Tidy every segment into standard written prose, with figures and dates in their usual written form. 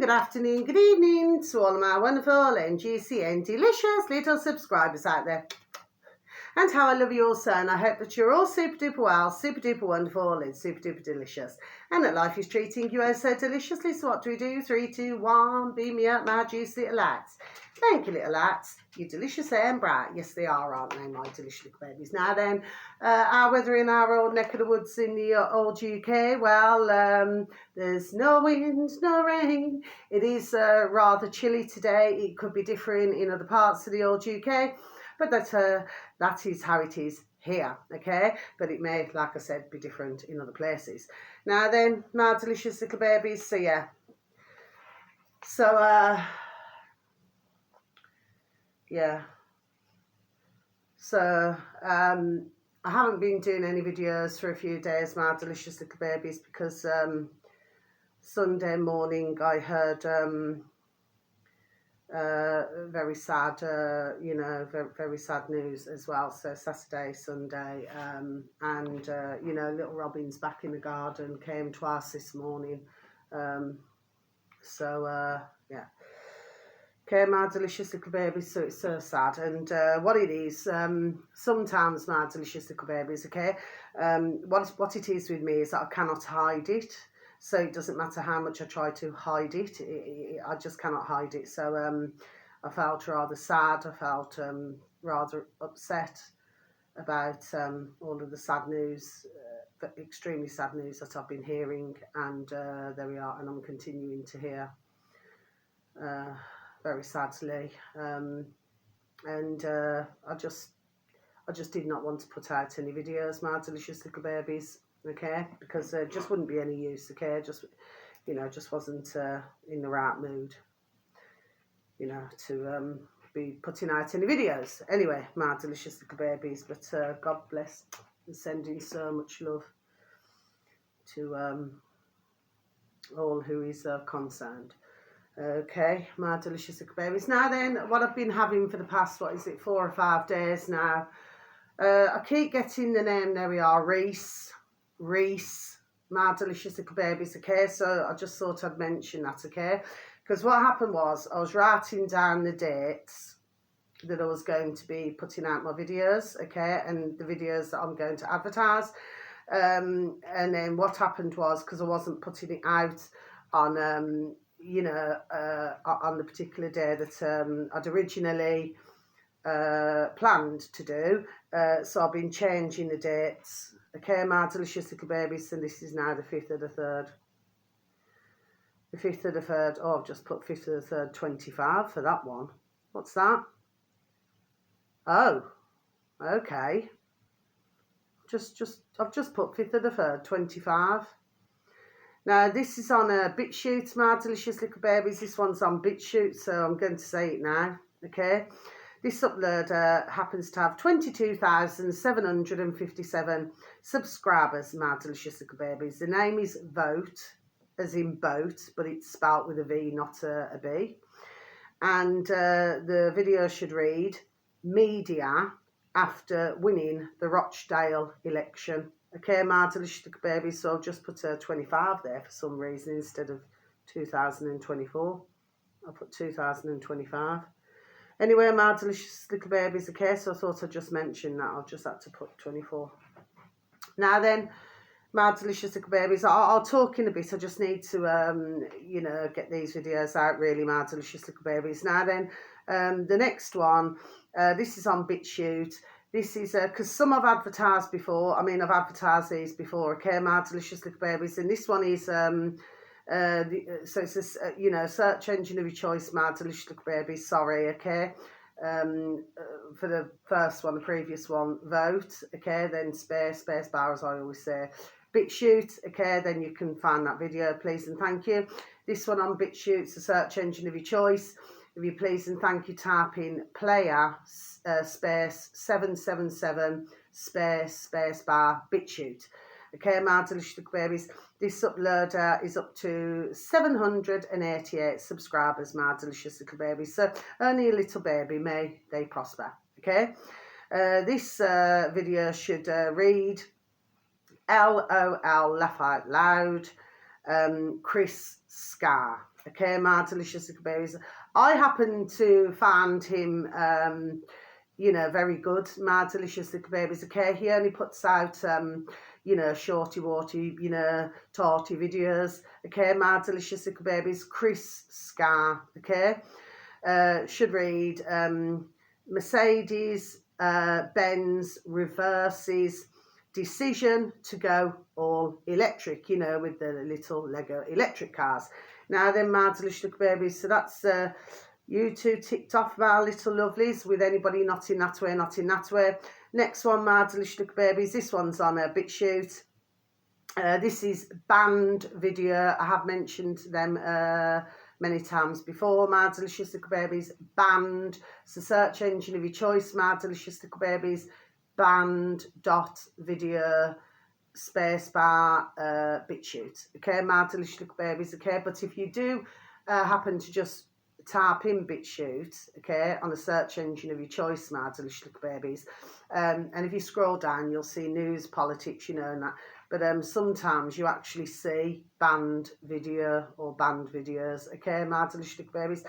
good afternoon, good evening to all of my wonderful and juicy and delicious little subscribers out there. And how I love you all so, and I hope that you're all super duper well, super duper wonderful and super duper delicious. And that life is treating you oh so deliciously. So what do we do? 3, 2, 1, beam me up, my juicy little lads. Thank you, little lads. You're delicious and bright. Yes, they are, aren't they, my delicious little babies? Now then, our weather in our old neck of the woods in the old UK, well, there's no wind, no rain. It is rather chilly today. It could be different in other parts of the old UK, but that is how it is here, okay? But it may, like I said, be different in other places. Now then, my delicious little babies, so yeah. So, yeah. So, I haven't been doing any videos for a few days, my delicious little babies, because Sunday morning I heard very sad, very sad news as well. So Saturday, Sunday, and little Robin's back in the garden, came twice this morning. Yeah. Okay, my delicious little babies, so it's so sad. And what it is, sometimes my delicious little babies, okay, what it is with me is that I cannot hide it. So it doesn't matter how much I try to hide it, I just cannot hide it. So I felt rather sad, I felt rather upset about all of the sad news, extremely sad news that I've been hearing. And there we are, and I'm continuing to hear. Very sadly, I just did not want to put out any videos, my delicious little babies, okay, because there just wouldn't be any use, okay, just wasn't in the right mood, to be putting out any videos. Anyway, my delicious little babies, but God bless, and sending so much love to all who is concerned. Okay, my delicious little babies. Now then, what I've been having for the past, 4 or 5 days now, I keep getting the name, there we are, Reese, my delicious little babies, okay, so I just thought I'd mention that, okay, because what happened was, I was writing down the dates that I was going to be putting out my videos, okay, and the videos that I'm going to advertise, and then what happened was, because I wasn't putting it out on on the particular day that I'd originally planned to do. So I've been changing the dates. Okay, my delicious little babies, and this is now the 5th of the 3rd. The 5th of the 3rd. Oh, I've just put 5th of the 3rd, 25 for that one. What's that? Oh, okay. I've just put 5th of the 3rd, 25. Now, this is on BitChute, my delicious little babies. This one's on BitChute, so I'm going to say it now, okay? This upload happens to have 22,757 subscribers, my delicious little babies. The name is Vote, as in boat, but it's spelt with a V, not a B. And the video should read, Media after winning the Rochdale election. Okay, my delicious little baby, so I've just put 25 there for some reason instead of 2024. I put 2025. Anyway, my delicious little babies, okay, so I thought I'd just mention that. I've just had to put 24. Now then, my delicious little babies, I'll talk in a bit. I just need to, get these videos out, really, my delicious little babies. Now then, the next one, this is on BitChute. This is, because some I've advertised before. I mean, I've advertised these before, okay, my delicious little babies. And this one is, so it's this, search engine of your choice, my delicious little babies, sorry, okay. For the first one, the previous one, Vote, okay, then space bar, as I always say. BitChute, okay, then you can find that video, please and thank you. This one on BitChute, it's the search engine of your choice. If you please and thank you, type in player space 777 space bar BitChute. Okay, my delicious little babies. This uploader is up to 788 subscribers, my delicious little babies. So only a little baby, may they prosper. Okay, this video should read LOL, laugh out loud, Chris Scar. Okay, my delicious little babies. I happen to find him, you know, very good. My delicious little babies. Okay, he only puts out, you know, shorty warty, you know, torty videos. Okay, my delicious little babies. Chris Scar. Okay, should read Mercedes Benz reverses decision to go all electric, you know, with the little Lego electric cars. Now then, my delicious little babies, so that's you two ticked off, my little lovelies, with anybody not in that way, not in that way. Next one, my delicious little babies, this one's on a BitChute. This is Banned Video. I have mentioned them many times before. My delicious little babies, Banned. It's the search engine of your choice, my delicious little babies. Banned.video spacebar BitChute. Okay, my delicious little babies. Okay, but if you do happen to just type in BitChute, okay, on the search engine of your choice, my delicious little babies, and if you scroll down, you'll see news, politics, you know, and that. But sometimes you actually see banned video or banned videos. Okay, my delicious little babies.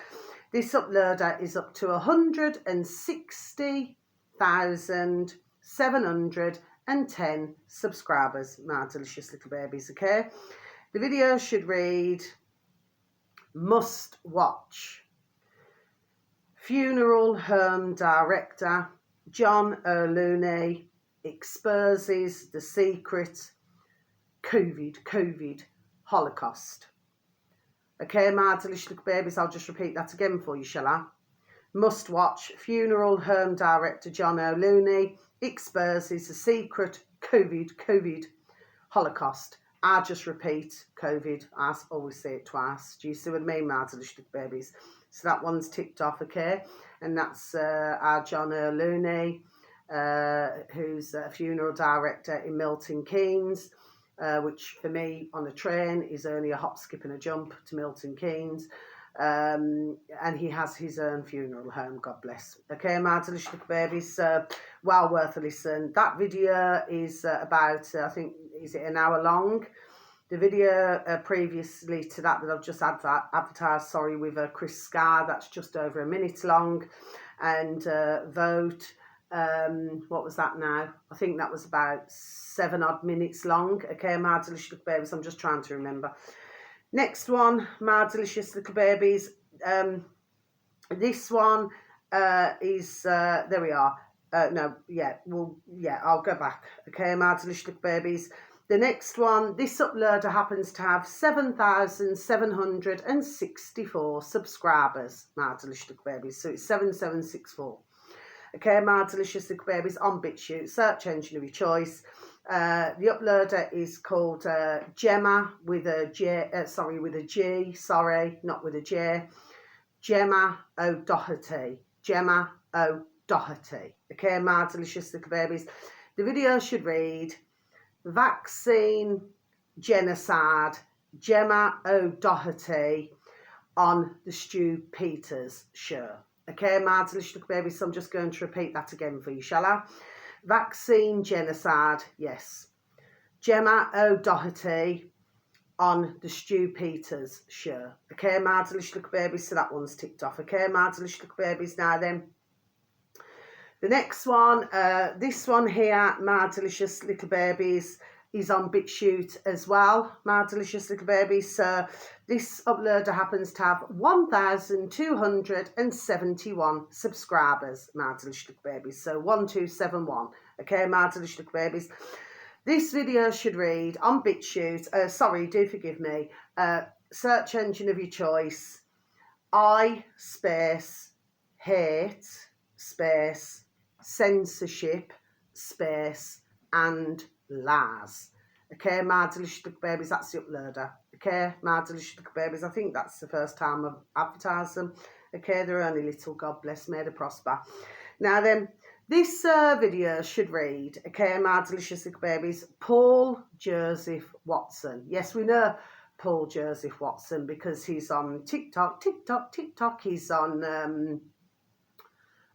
This uploader is up to 160,710 subscribers, my delicious little babies. Okay, the video should read: must watch. Funeral home director John O'Looney exposes the secret COVID Holocaust. Okay, my delicious little babies, I'll just repeat that again for you, shall I? Must watch. Funeral home director John O'Looney exposes the secret COVID Holocaust. I just repeat COVID. I always say it twice. Do you see what I mean, my delicious little babies? So that one's ticked off, okay? And that's our John O'Looney, who's a funeral director in Milton Keynes, which for me on a train is only a hop, skip and a jump to Milton Keynes. And he has his own funeral home, God bless. Okay, my delicious little babies, well worth a listen. That video is about, I think, is it an hour long? The video previously to that I've just advertised, sorry, with Chris Scar, that's just over a minute long. And Vote, what was that now? I think that was about 7 odd minutes long. Okay, my delicious little babies, I'm just trying to remember. Next one, my delicious little babies. This one is, there we are. No, yeah, well, yeah, I'll go back. Okay, my delicious little babies. The next one, this uploader happens to have 7,764 subscribers, my delicious little babies. So it's 7764. Okay, my delicious little babies, on BitChute, search engine of your choice. The uploader is called Gemma with a J, with a G, sorry, not with a J. Gemma O'Doherty. Gemma O'Doherty. Okay, my delicious little babies. The video should read: vaccine genocide, Gemma O'Doherty on the Stu Peters show. Okay, my delicious little babies, so I'm just going to repeat that again for you, shall I? Vaccine genocide, yes. Gemma O'Doherty on the Stu Peters show. Okay, my delicious little babies, so that one's ticked off. Okay, my delicious little babies, now then. The next one, this one here, my delicious little babies, is on BitChute as well, my delicious little babies. So this uploader happens to have 1,271 subscribers, my delicious little babies. So 1271. Okay, my delicious little babies. This video should read on BitChute, sorry, do forgive me, search engine of your choice, I space hate space censorship space and lies. Okay, my delicious little babies, that's the uploader. Okay, my delicious little babies, I think that's the first time I've advertised them. Okay, they're only little, God bless, may they prosper. Now then, this video should read, okay, my delicious little babies, Paul Joseph Watson. Yes, we know Paul Joseph Watson because he's on TikTok. He's on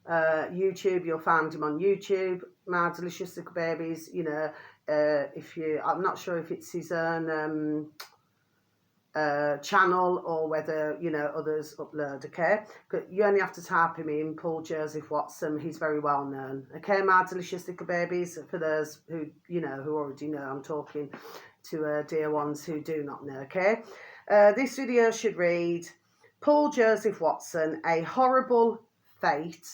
YouTube. You'll find him on YouTube, my delicious little babies. You know, if you, I'm not sure if it's his own channel, or whether, you know, others upload, okay? You only have to type him in, Paul Joseph Watson. He's very well known, okay, my delicious little babies. For those who, you know, who already know, I'm talking to dear ones who do not know, okay? This video should read, Paul Joseph Watson, a horrible fate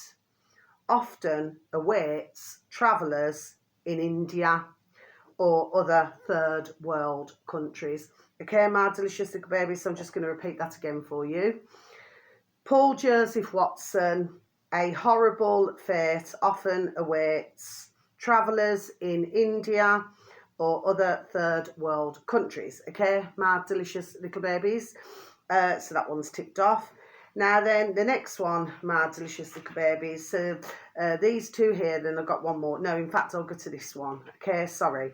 often awaits travellers in India or other third world countries. Okay, my delicious little babies, so I'm just going to repeat that again for you. Paul Joseph Watson, a horrible fate often awaits travellers in India or other third world countries. Okay, my delicious little babies. So that one's ticked off. Now then, the next one, my delicious little babies. So these two here, then I've got one more. No, in fact, I'll go to this one. Okay, sorry,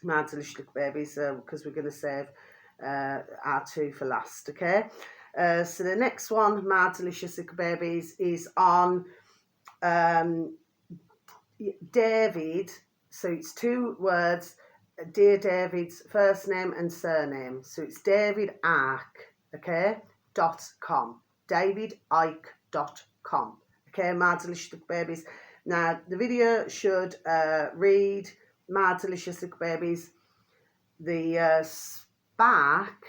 my delicious little babies, because we're going to save our two for last, okay? So the next one, my delicious little babies, is on David. So it's two words, Dear David's first name and surname. So it's David Icke, okay, .com. DavidIcke.com. Okay, my delicious little babies. Now, the video should read, my delicious little babies, the spike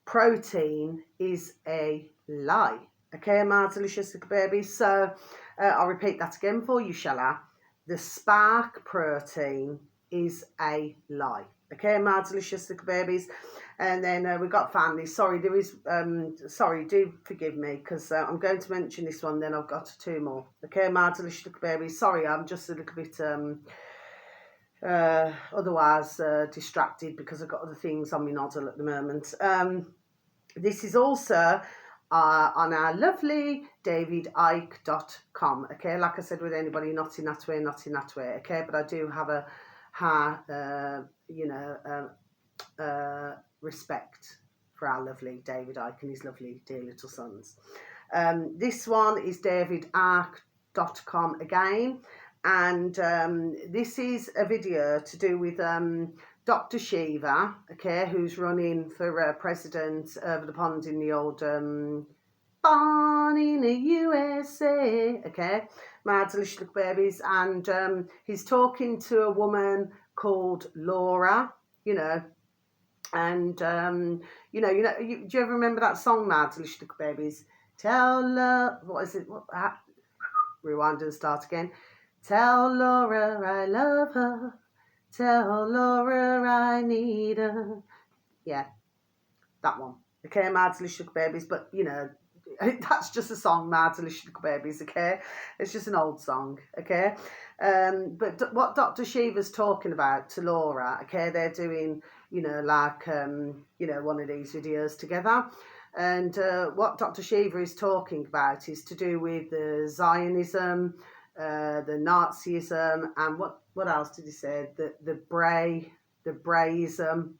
protein is a lie. Okay, my delicious little babies. So I'll repeat that again for you, shall I? The spike protein is a lie. Okay, my delicious little babies. And then we've got family. Sorry, there is, sorry, do forgive me, because I'm going to mention this one, then I've got two more. Okay, my delicious little babies. Sorry, I'm just a little bit otherwise distracted because I've got other things on my noddle at the moment. This is also on our lovely DavidIcke.com. Okay, like I said with anybody, not in that way, okay, but I do have a respect for our lovely David Icke and his lovely dear little sons. This one is DavidIcke.com again, and this is a video to do with Dr. Shiva, okay, who's running for president over the pond in the old barn in the USA, okay, my delicious little babies, and he's talking to a woman called Laura, you know, and do you ever remember that song, my delicious little babies? What is it? Rewind and start again. Tell Laura I love her. Tell Laura I need her. Yeah, that one. Okay, my delicious little babies, but you know, that's just a song, my delicious little babies, okay? It's just an old song, okay? But what Dr. Shiva's talking about to Laura, okay, they're doing, you know, like, one of these videos together. And what Dr. Shiva is talking about is to do with the Zionism, the Nazism, and what else did he say? The Brayism,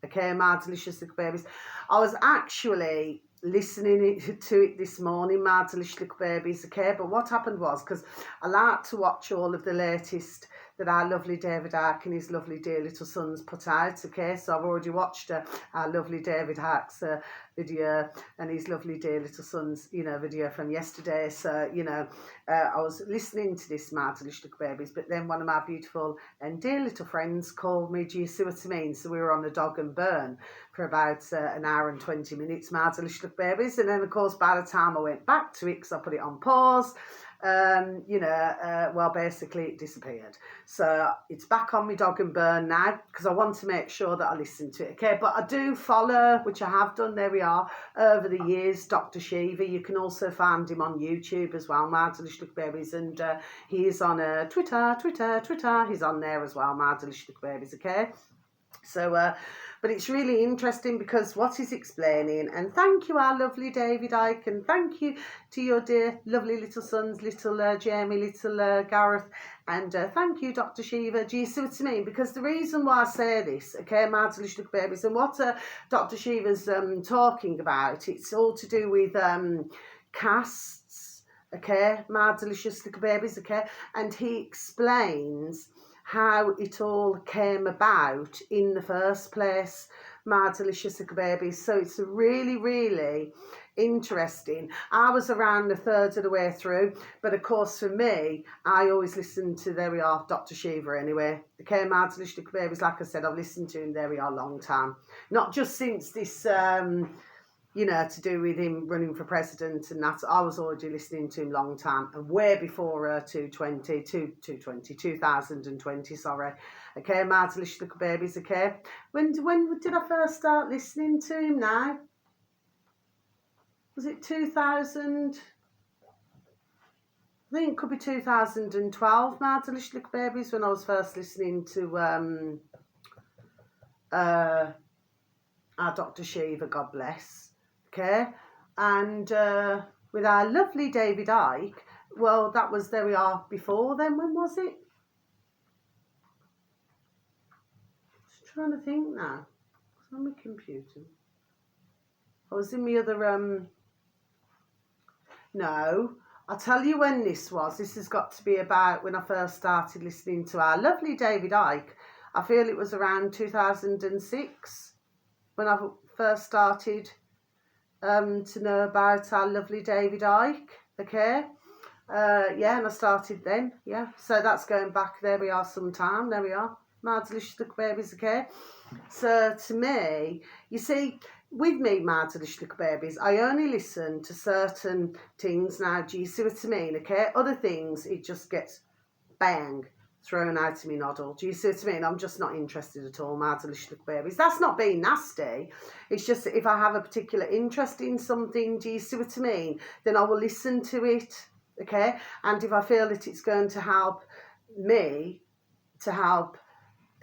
okay, my delicious little babies. I was actually listening to it this morning, my delicious little babies, okay, but what happened was, because I like to watch all of the latest that our lovely David Icke and his lovely dear little sons put out, okay, so I've already watched our lovely David Icke's video and his lovely dear little sons, you know, video from yesterday. So, you know, I was listening to this, my delicious little babies, but then one of my beautiful and dear little friends called me, do you see what I mean? So we were on a dog and burn for about an hour and 20 minutes, my delicious little babies, and then of course by the time I went back to it, because I put it on pause, well, basically it disappeared. So it's back on my dog and burn now, because I want to make sure that I listen to it, okay? But I do follow, which I have done, there we are, over the years, Dr. Shiva. You can also find him on YouTube as well, my delicious little babies, and he is on Twitter, he's on there as well, my delicious little babies, okay? So, but it's really interesting because what he's explaining, and thank you, our lovely David Icke, and thank you to your dear lovely little sons, little Jamie, little Gareth, and thank you, Dr. Shiva. Do you see what I mean? Because the reason why I say this, okay, my delicious little babies, and what Dr. Shiva's talking about, it's all to do with castes, okay, my delicious little babies, okay, and he explains how it all came about in the first place, my delicious little babies. So it's really, really interesting. I was around a third of the way through, but of course for me, I always listen to, there we are, Dr. Shiva anyway. Okay, my delicious little babies, like I said, I've listened to him, there we are, long time. Not just since this, you know, to do with him running for president and that. I was already listening to him long time, and way before 2020, sorry. Okay, my delicious little babies, okay. When did I first start listening to him now? Was it 2000? I think it could be 2012, my delicious little babies, when I was first listening to our Dr. Shiva, God bless. Okay, and with our lovely David Icke, well, that was, there we are, before then. When was it? Just trying to think now. It's on my computer. I was in the other, no, I'll tell you when this was. This has got to be about when I first started listening to our lovely David Icke. I feel it was around 2006 when I first started to know about our lovely David Icke, okay? Yeah, and I started then, yeah. So that's going back, there we are, sometime, there we are. My delicious little babies, okay? So to me, you see, with me, my delicious little babies, I only listen to certain things now. Do you see what I mean, okay? Other things, it just gets bang, thrown out to me noddle. Do you see what I mean? I'm just not interested at all, my delicious little babies. That's not being nasty. It's just that if I have a particular interest in something, do you see what I mean? Then I will listen to it, okay? And if I feel that it's going to help me, to help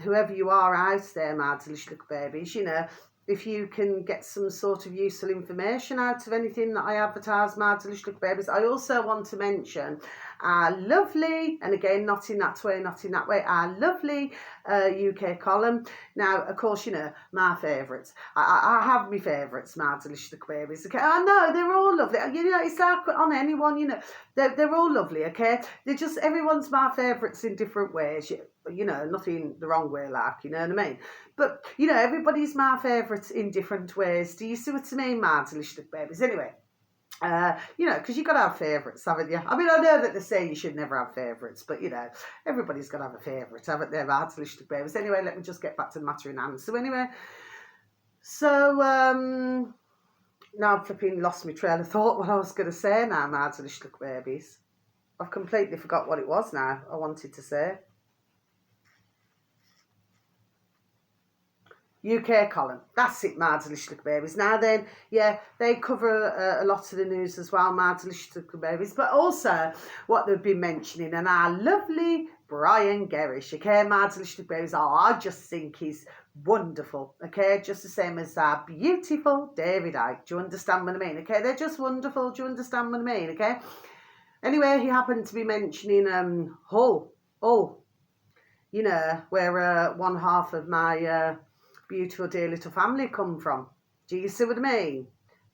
whoever you are out there, my delicious little babies, you know, if you can get some sort of useful information out of anything that I advertise, my delicious little babies. I also want to mention our lovely, and again, not in that way, our lovely UK column. Now, of course, you know, my favourites. I have my favourites, my delicious little babies, okay? I know, they're all lovely. You know, it's like on anyone, you know, they're all lovely, okay? They're just, everyone's my favourites in different ways. You know, nothing the wrong way, like, you know what I mean? But, you know, everybody's my favourites in different ways. Do you see what I mean, my delicious little babies? Anyway, you know, because you've got to have favourites, haven't you? I mean, I know that they say you should never have favourites, but, you know, everybody's got to have a favourite, haven't they, my delicious little babies? Anyway, let me just get back to the matter in hand. So anyway, now I've flipping lost my trail of thought what I was going to say now, my delicious little babies. I've completely forgot what it was now I wanted to say. UK column. That's it, my delicious little babies. Now then, yeah, they cover a lot of the news as well, my delicious little babies. But also what they've been mentioning, and our lovely Brian Gerrish, okay, my delicious little babies. Oh, I just think he's wonderful, okay? Just the same as our beautiful David Icke. Do you understand what I mean, okay? They're just wonderful. Do you understand what I mean, okay? Anyway, he happened to be mentioning Hull, you know, where one half of my beautiful dear little family come from. Do you see what I mean?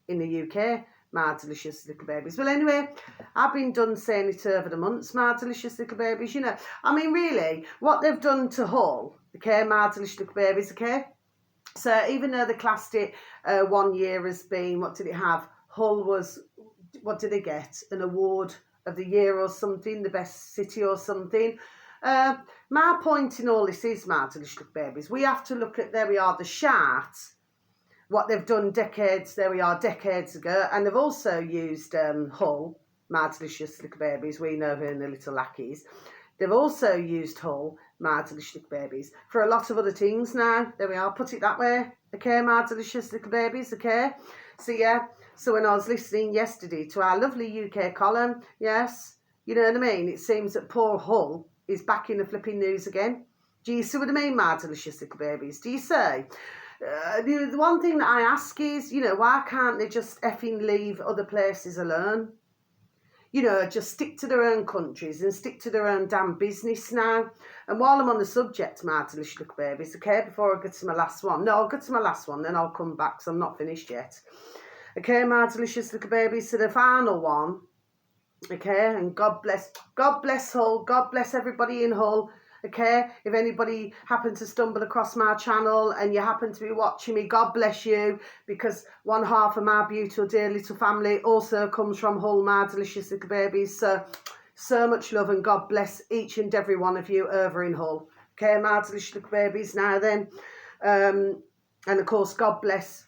In the UK, my delicious little babies. Well, anyway, I've been done saying it over the months, my delicious little babies. You know, I mean, really, what they've done to Hull, okay, my delicious little babies, okay? So even though they classed it 1 year as being, what did it have? Hull was, what did they get? An award of the year or something, the best city or something. My point in all this is, my delicious little babies, we have to look at, there we are, the chart, what they've done decades ago, and they've also used Hull, my delicious little babies, we know her and the little lackeys. They've also used Hull, my delicious little babies, for a lot of other things now. There we are, put it that way, okay, my delicious little babies, okay? So yeah, so when I was listening yesterday to our lovely UK column, yes, you know what I mean, it seems that poor Hull is back in the flipping news again. Do you see what I mean, my delicious little babies? Do you say? The one thing that I ask is, you know, why can't they just effing leave other places alone? You know, just stick to their own countries and stick to their own damn business now. And while I'm on the subject, my delicious little babies, okay, before I get to my last one. No, I'll get to my last one, then I'll come back because I'm not finished yet. Okay, my delicious little babies, so the final one. Okay, and God bless Hull, God bless everybody in Hull, okay? If anybody happened to stumble across my channel and you happen to be watching me, God bless you, because one half of my beautiful, dear little family also comes from Hull, my delicious little babies. So much love and God bless each and every one of you over in Hull. Okay, my delicious little babies. Now then, and of course, God bless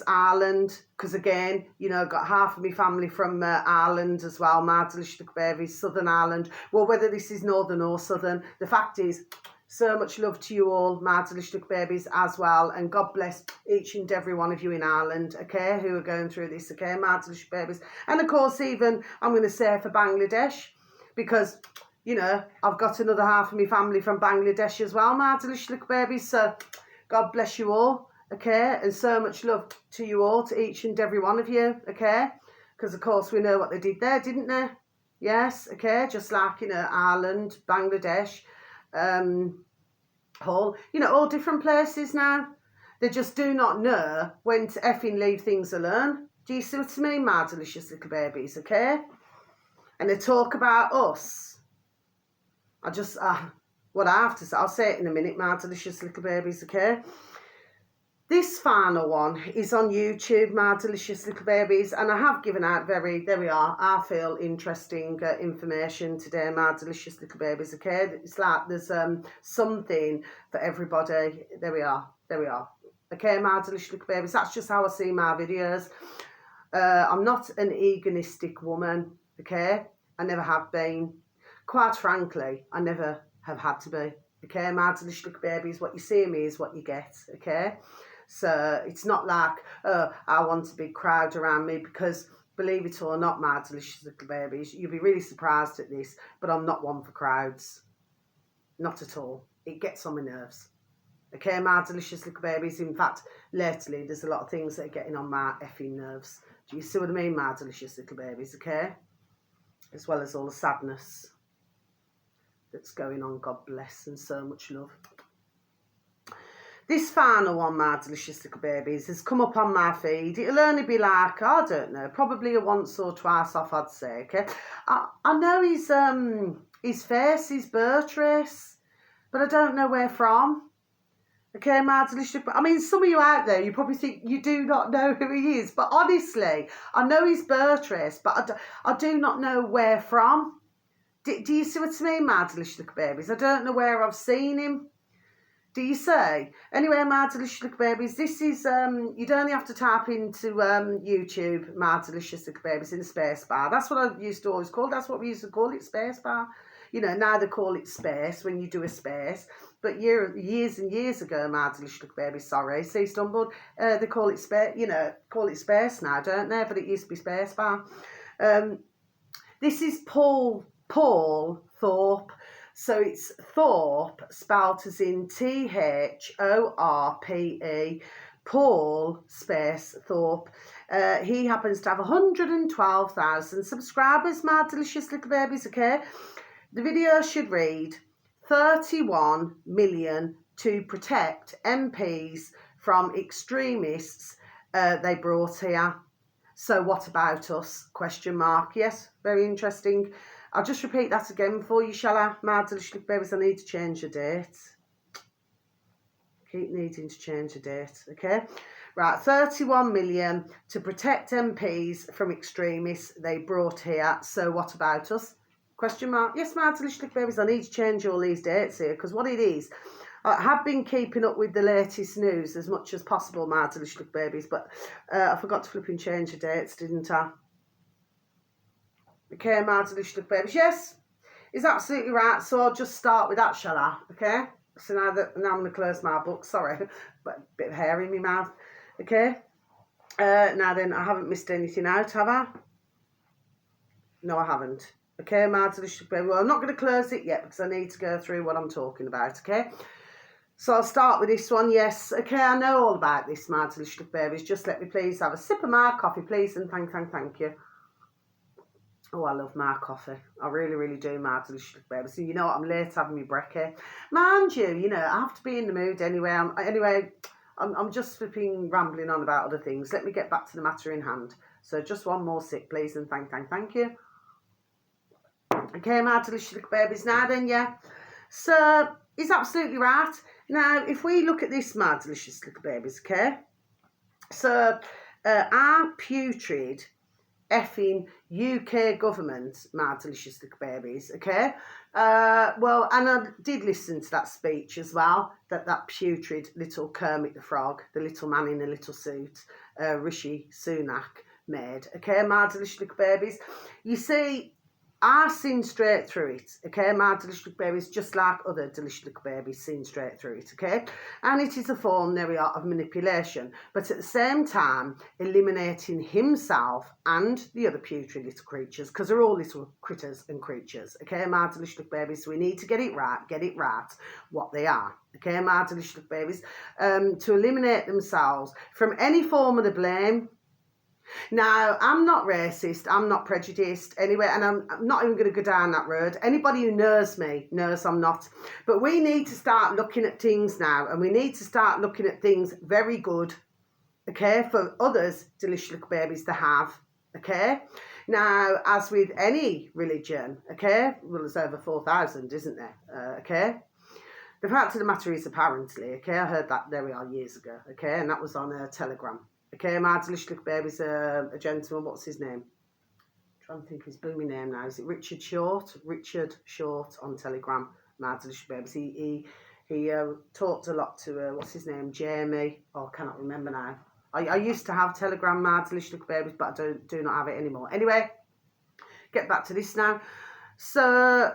Ireland, because again, you know, got half of my family from Ireland as well, my delicious little babies, Southern Ireland. Well, whether this is Northern or Southern, the fact is, so much love to you all, my delicious little babies as well, and God bless each and every one of you in Ireland, okay, who are going through this, okay, my delicious babies. And of course, even, I'm going to say for Bangladesh, because, you know, I've got another half of my family from Bangladesh as well, my delicious little babies, so God bless you all. Okay, and so much love to you all, to each and every one of you, okay? Because, of course, we know what they did there, didn't they? Yes, okay, just like, you know, Ireland, Bangladesh, Hull, you know, all different places now. They just do not know when to effing leave things alone. Do you see what I mean, my delicious little babies, okay? And they talk about us. What I have to say, I'll say it in a minute, my delicious little babies, okay? This final one is on YouTube, my delicious little babies, and I have given out there we are, I feel interesting information today, my delicious little babies, okay? It's like there's something for everybody. There we are, okay, my delicious little babies. That's just how I see my videos. I'm not an egoistic woman, okay? I never have been. Quite frankly, I never have had to be, okay? My delicious little babies, what you see in me is what you get, okay? So it's not like, I want a big crowd around me, because believe it or not, my delicious little babies, you'll be really surprised at this, but I'm not one for crowds. Not at all. It gets on my nerves. Okay, my delicious little babies. In fact, lately, there's a lot of things that are getting on my effing nerves. Do you see what I mean, my delicious little babies, okay? As well as all the sadness that's going on, God bless, and so much love. This final one, my delicious little babies, has come up on my feed. It'll only be like, I don't know, probably a once or twice off, I'd say, okay? I know his face is Beatrice, but I don't know where from. Okay, my delicious, I mean, some of you out there, you probably think you do not know who he is, but honestly, I know he's Beatrice, but I do not know where from. Do you see what I mean, my delicious little babies? I don't know where I've seen him. Do you say? Anyway, my delicious little babies, this is, you'd only have to type into YouTube, my delicious little babies, in the space bar. That's what I used to always call, that's what we used to call it, space bar. You know, now they call it space when you do a space. But years and years ago, my delicious little babies, sorry, see, stumbled, they call it space, you know, call it space now, don't they? But it used to be space bar. This is Paul Thorpe. So it's Thorpe, spelt as in Thorpe, Paul space Thorpe. He happens to have 112,000 subscribers, my delicious little babies, okay? The video should read 31 million to protect MPs from extremists they brought here. So what about us? Question mark. Yes, very interesting. I'll just repeat that again for you, shall I? My delicious little babies, I need to change the date. Keep needing to change the date, okay? Right, 31 million to protect MPs from extremists they brought here. So what about us? Question mark. Yes, my delicious little babies, I need to change all these dates here, because what it is, I have been keeping up with the latest news as much as possible, my delicious little babies, but I forgot to flip and change the dates, didn't I? Okay, my delicious little babies. Yes, is absolutely right. So I'll just start with that, shall I? Okay. So now I'm going to close my book. Sorry, but a bit of hair in my mouth. Okay. Now then, I haven't missed anything out, have I? No, I haven't. Okay, my delicious little baby. Well, I'm not going to close it yet because I need to go through what I'm talking about. Okay. So I'll start with this one. Yes. Okay, I know all about this, my delicious little babies. Just let me please have a sip of my coffee, please, and thank you. Oh, I love my coffee. I really, really do, my delicious little baby. So you know what? I'm late having my brekkie. Mind you, you know, I have to be in the mood anyway. I'm just flipping rambling on about other things. Let me get back to the matter in hand. So just one more sip, please, and thank you. Okay, my delicious little babies. Now then, yeah. So he's absolutely right. Now, if we look at this, my delicious little babies, okay? So our putrid effing UK government, my delicious little babies, okay? Well, and I did listen to that speech as well, that putrid little Kermit the Frog, the little man in a little suit, Rishi Sunak made, okay, my delicious little babies. You see, I seen straight through it, okay? My delicious little babies, just like other delicious little babies, seen straight through it, okay? And it is a form, there we are, of manipulation, but at the same time, eliminating himself and the other putrid little creatures, because they're all little critters and creatures, okay? My delicious little babies, so we need to get it right, what they are, okay? My delicious little babies, to eliminate themselves from any form of the blame. Now, I'm not racist, I'm not prejudiced anyway, and I'm not even going to go down that road. Anybody who knows me knows I'm not. But we need to start looking at things now, and we need to start looking at things very good, okay, for others, delicious little babies, to have, okay? Now, as with any religion, okay, well, there's over 4,000, isn't there, okay? The fact of the matter is, apparently, okay, I heard that, there we are, years ago, okay, and that was on a Telegram. Okay, my delicious little baby's a gentleman, what's his name? I'm trying to think of his blooming name now. Is it Richard Short? Richard Short on Telegram, my delicious babies. He talked a lot to, what's his name, Jamie? Oh, I cannot remember now. I used to have Telegram, my delicious little babies, but I do not have it anymore. Anyway, get back to this now. So,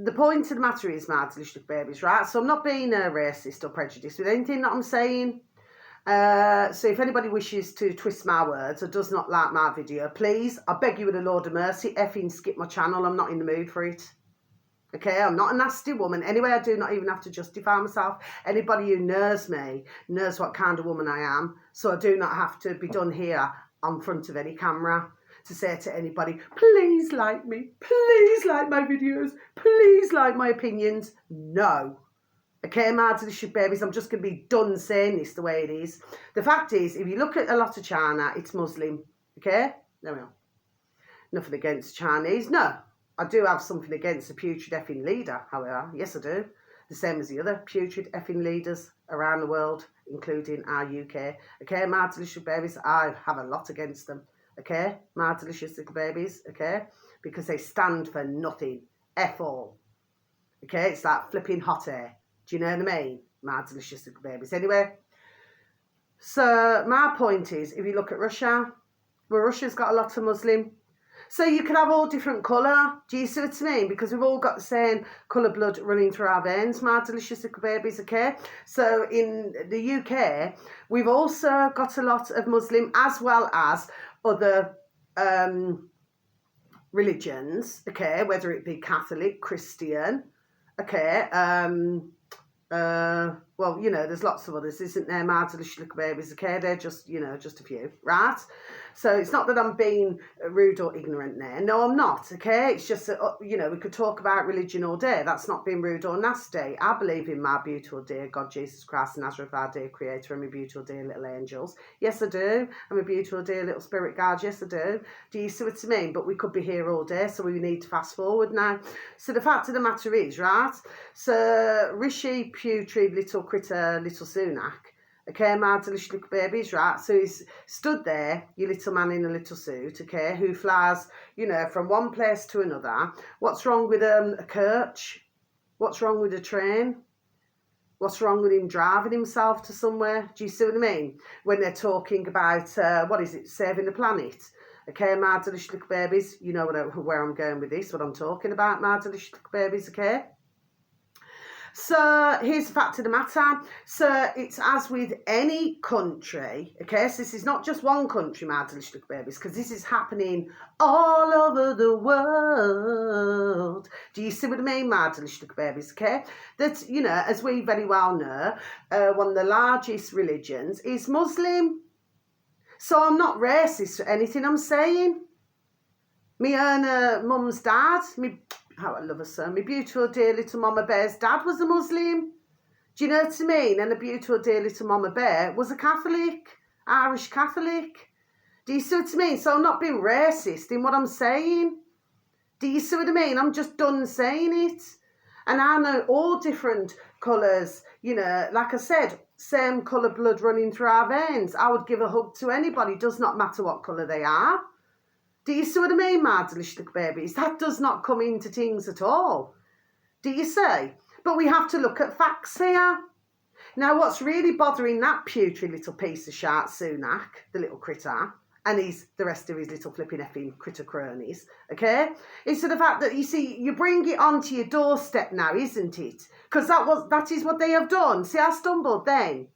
the point of the matter is, my delicious little babies, right? So I'm not being racist or prejudiced with anything that I'm saying. So if anybody wishes to twist my words or does not like my video, please, I beg you with a Lord of mercy, effing skip my channel. I'm not in the mood for it. Okay, I'm not a nasty woman. Anyway, I do not even have to justify myself. Anybody who knows me knows what kind of woman I am. So I do not have to be done here on front of any camera to say to anybody, please like me, please like my videos, please like my opinions. No. Okay, my delicious babies, I'm just going to be done saying this the way it is. The fact is, if you look at a lot of China, it's Muslim. Okay? There we are. Nothing against Chinese. No, I do have something against the putrid effing leader, however. Yes, I do. The same as the other putrid effing leaders around the world, including our UK. Okay, my delicious babies, I have a lot against them. Okay? My delicious little babies. Okay? Because they stand for nothing. F all. Okay? It's like flipping hot air. Do you know what I mean? My delicious little babies. Anyway, so my point is, if you look at Russia, well, Russia's got a lot of Muslim. So you can have all different colour. Do you see what I mean? Because we've all got the same colour blood running through our veins, my delicious little babies, okay? So in the UK, we've also got a lot of Muslim as well as other religions, okay? Whether it be Catholic, Christian, okay, well, you know, there's lots of others, isn't there? My delicious little babies, okay? They're just, you know, just a few, right? So it's not that I'm being rude or ignorant there. No, I'm not, okay? It's just that, you know, we could talk about religion all day. That's not being rude or nasty. I believe in my beautiful dear God, Jesus Christ, Nazareth, our dear Creator, and my beautiful dear little angels. Yes, I do. I'm a beautiful dear little spirit guide. Yes, I do. Do you see what I mean? But we could be here all day, so we need to fast forward now. So the fact of the matter is, right? So Rishi Putrid little critter, little Sunak, okay, my delicious little babies, right? So he's stood there, your little man in a little suit, okay, who flies, you know, from one place to another. What's wrong with a coach? What's wrong with a train? What's wrong with him driving himself to somewhere? Do you see what I mean? When they're talking about, what is it, saving the planet? Okay, my delicious little babies, you know where I'm going with this, what I'm talking about, my delicious little babies, okay? So here's the fact of the matter. So it's as with any country, okay? So this is not just one country, my delicious little babies, because this is happening all over the world. Do you see what I mean, my delicious little babies, okay? That, you know, as we very well know, one of the largest religions is Muslim. So I'm not racist for anything I'm saying. Me own mum's dad, how I love her so. My beautiful dear little Mama Bear's dad was a Muslim. Do you know what I mean? And a beautiful dear little Mama Bear was a Catholic, Irish Catholic. Do you see what I mean? So I'm not being racist in what I'm saying. Do you see what I mean? I'm just done saying it. And I know all different colours, you know, like I said, same colour blood running through our veins. I would give a hug to anybody, does not matter what colour they are. Do you see what I mean, my delicious little babies? That does not come into things at all. Do you see? But we have to look at facts here. Now, what's really bothering that putrid little piece of shart, Sunak, the little critter, and the rest of his little flipping effing critter cronies, okay, is the fact that, you see, you bring it onto your doorstep now, isn't it? Because that is what they have done. See, I stumbled then.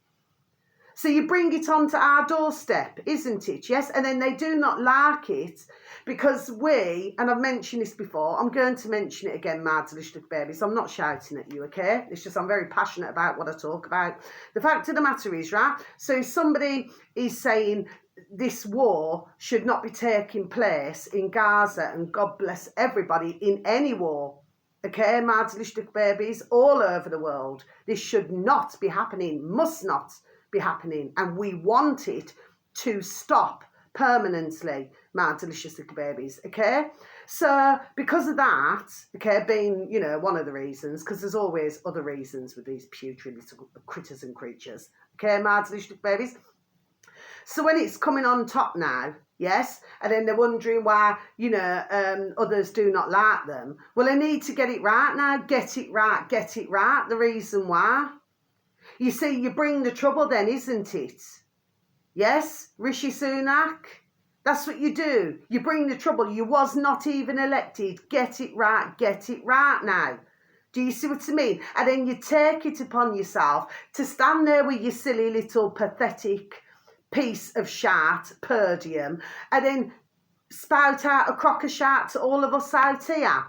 So you bring it onto our doorstep, isn't it? Yes, and then they do not like it because and I've mentioned this before, I'm going to mention it again, my delicious babies. I'm not shouting at you, okay? It's just I'm very passionate about what I talk about. The fact of the matter is, right, so if somebody is saying this war should not be taking place in Gaza, and God bless everybody in any war, okay, my delicious babies, all over the world, this should not be happening, must not be happening, and we want it to stop permanently, my delicious little babies, okay? So because of that, okay, being, you know, one of the reasons, because there's always other reasons with these putrid little critters and creatures, okay, my delicious little babies. So when it's coming on top now, yes, and then they're wondering why, you know, others do not like them, well, I need to get it right now, get it right, the reason why. You see, you bring the trouble then, isn't it? Yes, Rishi Sunak? That's what you do. You bring the trouble. You was not even elected. Get it right now. Do you see what I mean? And then you take it upon yourself to stand there with your silly little pathetic piece of shart, perdium, and then spout out a crock of shart to all of us out here.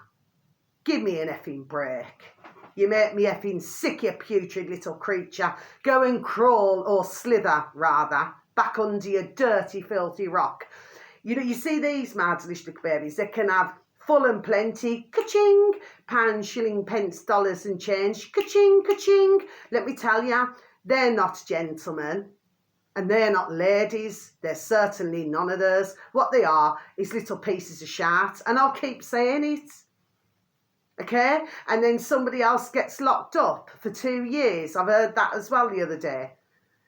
Give me an effing break. You make me effing sick, you putrid little creature. Go and crawl, or slither, rather, back under your dirty, filthy rock. You know, you see these mad little babies, they can have full and plenty, ka-ching, pounds, shilling, pence, dollars and change, ka-ching, ka-ching. Let me tell you, they're not gentlemen, and they're not ladies. They're certainly none of theirs. What they are is little pieces of shart, and I'll keep saying it. Okay, and then somebody else gets locked up for 2 years. I've heard that as well the other day.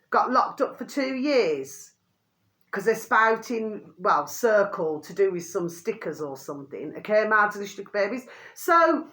Got locked up for 2 years because they're spouting, well, circle to do with some stickers or something. Okay, my delicious babies. So,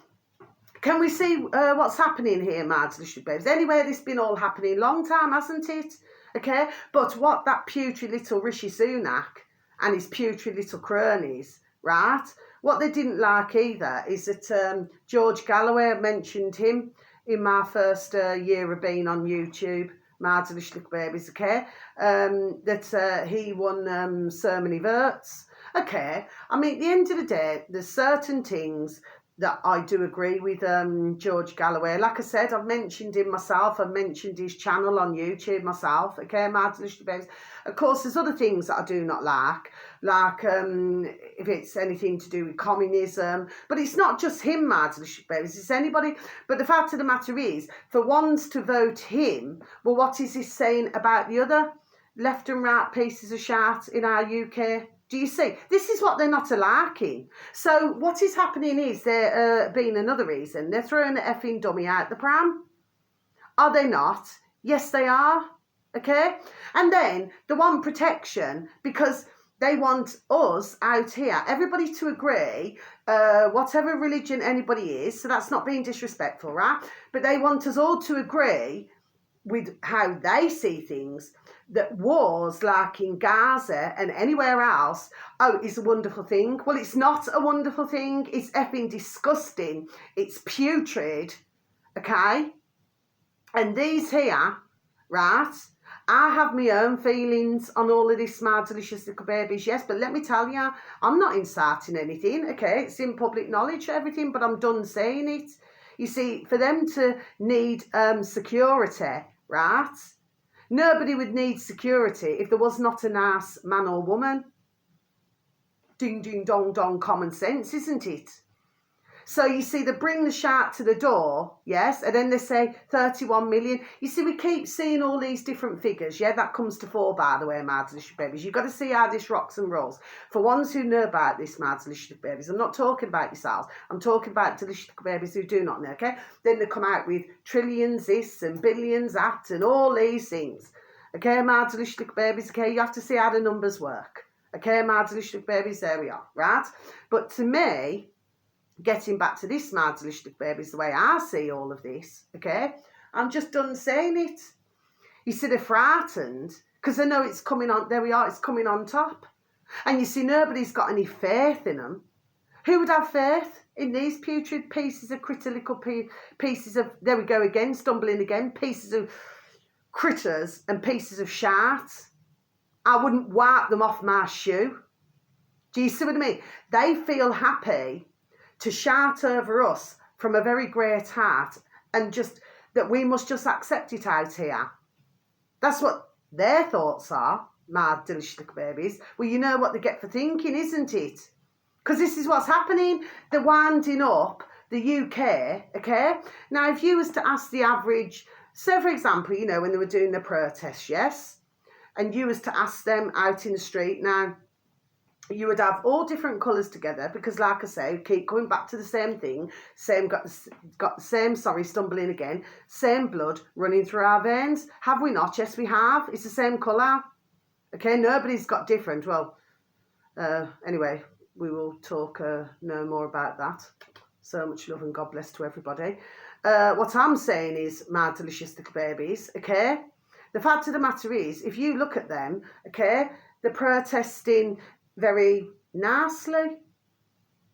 can we see what's happening here, my delicious babies? Anyway, this has been all happening long time, hasn't it? Okay, but what that putrid little Rishi Sunak and his putrid little cronies, right? What they didn't like either is that George Galloway, I mentioned him in my first year of being on YouTube, my delicious little babies, okay, that he won so many votes. Okay, I mean, at the end of the day, there's certain things that I do agree with George Galloway. Like I said, I've mentioned him myself. I've mentioned his channel on YouTube myself. Okay, my delicious babies. Of course, there's other things that I do not like if it's anything to do with communism. But it's not just him, my delicious babies. It's anybody. But the fact of the matter is, for ones to vote him, well, what is this saying about the other left and right pieces of shart in our UK? Do you see? This is what they're not liking. So what is happening is there being another reason. They're throwing the effing dummy out the pram. Are they not? Yes, they are. Okay? And then they want protection because they want us out here, everybody to agree, whatever religion anybody is, so that's not being disrespectful, right? But they want us all to agree with how they see things, that wars like in Gaza and anywhere else, oh, it's a wonderful thing. Well, it's not a wonderful thing. It's effing disgusting. It's putrid, okay? And these here, right, I have my own feelings on all of this, my delicious little babies, yes, but let me tell you, I'm not inciting anything, okay? It's in public knowledge, everything, but I'm done saying it. You see, for them to need security, right? Nobody would need security if there was not a nice man or woman. Ding, ding, dong, dong, common sense, isn't it? So you see, they bring the shark to the door, yes, and then they say 31 million. You see, we keep seeing all these different figures. Yeah, that comes to 4, by the way, my delicious babies. You've got to see how this rocks and rolls. For ones who know about this, my delicious babies, I'm not talking about yourselves. I'm talking about delicious babies who do not know, okay? Then they come out with trillions this and billions that and all these things. Okay, my delicious babies, okay? You have to see how the numbers work. Okay, my delicious babies, there we are, right? But to me, getting back to this, my delicious babies, the way I see all of this, okay, I'm just done saying it. You see, they're frightened because they know it's coming on, there we are, it's coming on top. And you see, nobody's got any faith in them. Who would have faith in these putrid pieces of critical pieces of, there we go again, stumbling again, pieces of critters and pieces of shart? I wouldn't wipe them off my shoe. Do you see what I mean? They feel happy to shout over us from a very great heart and just that we must just accept it out here. That's what their thoughts are, my delicious little babies. Well, you know what they get for thinking, isn't it? Because this is what's happening. They're winding up the UK, okay? Now, if you was to ask the average, so for example, you know, when they were doing the protests, yes? And you was to ask them out in the street, now, you would have all different colours together because, like I say, keep coming back to the same thing. Got the same, stumbling again. Same blood running through our veins. Have we not? Yes, we have. It's the same colour. Okay, nobody's got different. Well, anyway, we will talk no more about that. So much love and God bless to everybody. What I'm saying is, my delicious little babies, okay, the fact of the matter is, if you look at them, okay, they're protesting very nicely.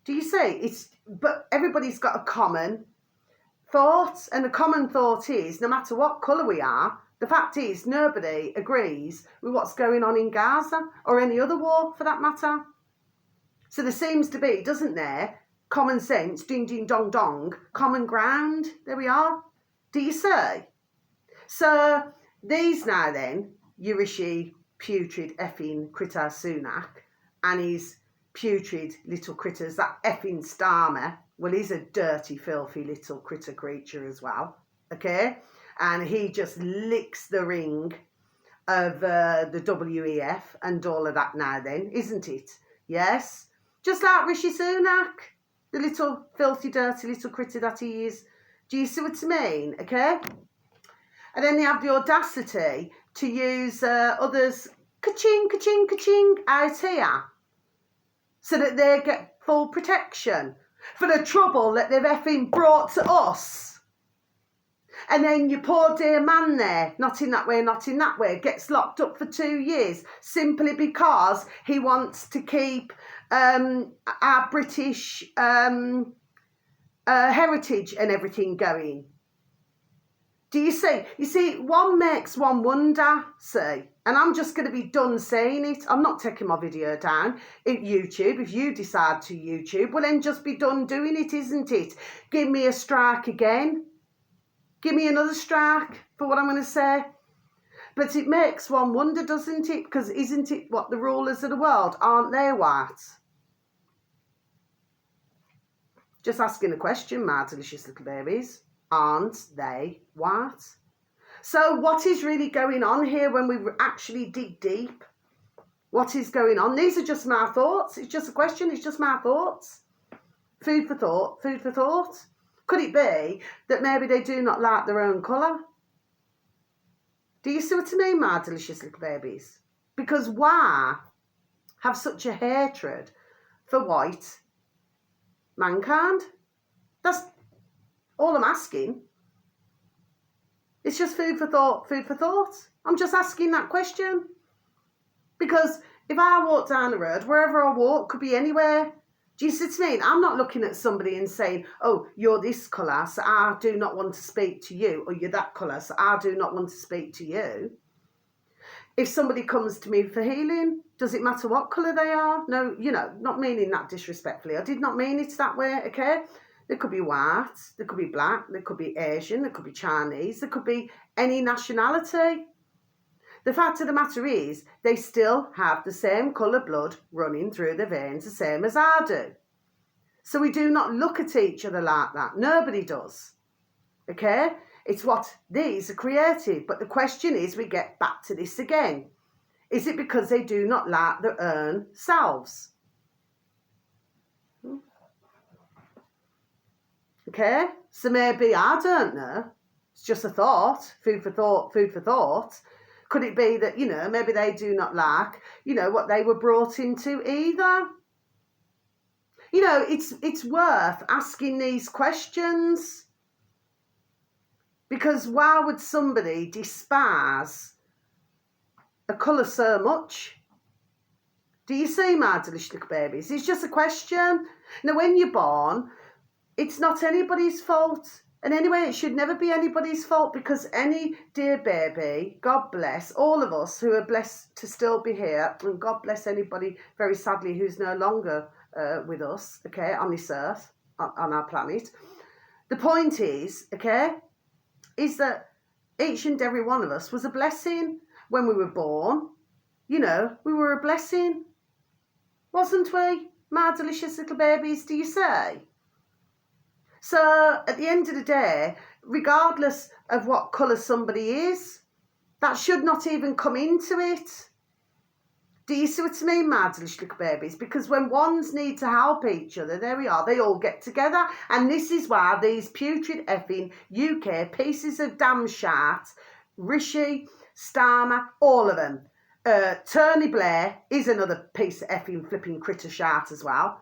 Do you see? But everybody's got a common thought, and the common thought is, no matter what colour we are, the fact is nobody agrees with what's going on in Gaza or any other war for that matter. So there seems to be, doesn't there, common sense, ding ding dong dong, common ground. There we are. Do you see? So these now then, Rishi putrid effing critter Sunak and his putrid little critters, that effing Starmer, well, he's a dirty, filthy little critter creature as well, okay? And he just licks the ring of the WEF and all of that now then, isn't it? Yes? Just like Rishi Sunak, the little filthy, dirty little critter that he is. Do you see what I mean? Okay? And then they have the audacity to use others, ka-ching, ka-ching, ka-ching, out here, so that they get full protection for the trouble that they've effing brought to us. And then your poor dear man there, not in that way, not in that way, gets locked up for 2 years simply because he wants to keep our British heritage and everything going. Do you see? You see, one makes one wonder, see? And I'm just going to be done saying it. I'm not taking my video down at YouTube. If you decide to YouTube, well then just be done doing it, isn't it? Give me a strike again. Give me another strike for what I'm going to say. But it makes one wonder, doesn't it? Because isn't it what the rulers of the world, aren't they white? Just asking a question, my delicious little babies. Aren't they white? So what is really going on here when we actually dig deep? What is going on? These are just my thoughts. It's just a question. It's just my thoughts. Food for thought. Food for thought. Could it be that maybe they do not like their own colour? Do you see what I mean, my delicious little babies? Because why have such a hatred for white mankind? That's all I'm asking. It's just food for thought, food for thought. I'm just asking that question. Because if I walk down the road, wherever I walk, could be anywhere. Do you see what I mean? I'm not looking at somebody and saying, oh, you're this colour, so I do not want to speak to you. Or you're that colour, so I do not want to speak to you. If somebody comes to me for healing, does it matter what colour they are? No, you know, not meaning that disrespectfully. I did not mean it that way, okay? There could be white, there could be black, there could be Asian, there could be Chinese, there could be any nationality. The fact of the matter is, they still have the same colour blood running through their veins, the same as I do. So we do not look at each other like that. Nobody does. Okay? It's what these are created. But the question is, we get back to this again. Is it because they do not like their own selves? Okay? So maybe, I don't know. It's just a thought. Food for thought, food for thought. Could it be that, maybe they do not like, what they were brought into either? It's worth asking these questions. Because why would somebody despise a colour so much? Do you see, my delicious little babies? It's just a question. Now, when you're born, it's not anybody's fault. And anyway, it should never be anybody's fault, because any dear baby, God bless all of us who are blessed to still be here, and God bless anybody, very sadly, who's no longer with us, okay, on this earth, on our planet. The point is, okay, is that each and every one of us was a blessing when we were born. We were a blessing, wasn't we? My delicious little babies, do you say? So at the end of the day, regardless of what colour somebody is, that should not even come into it. Do you see what I mean, my delicious little babies? Because when ones need to help each other, there we are, they all get together. And this is why these putrid effing UK pieces of damn shit, Rishi, Starmer, all of them. Tony Blair is another piece of effing flipping critter shit as well.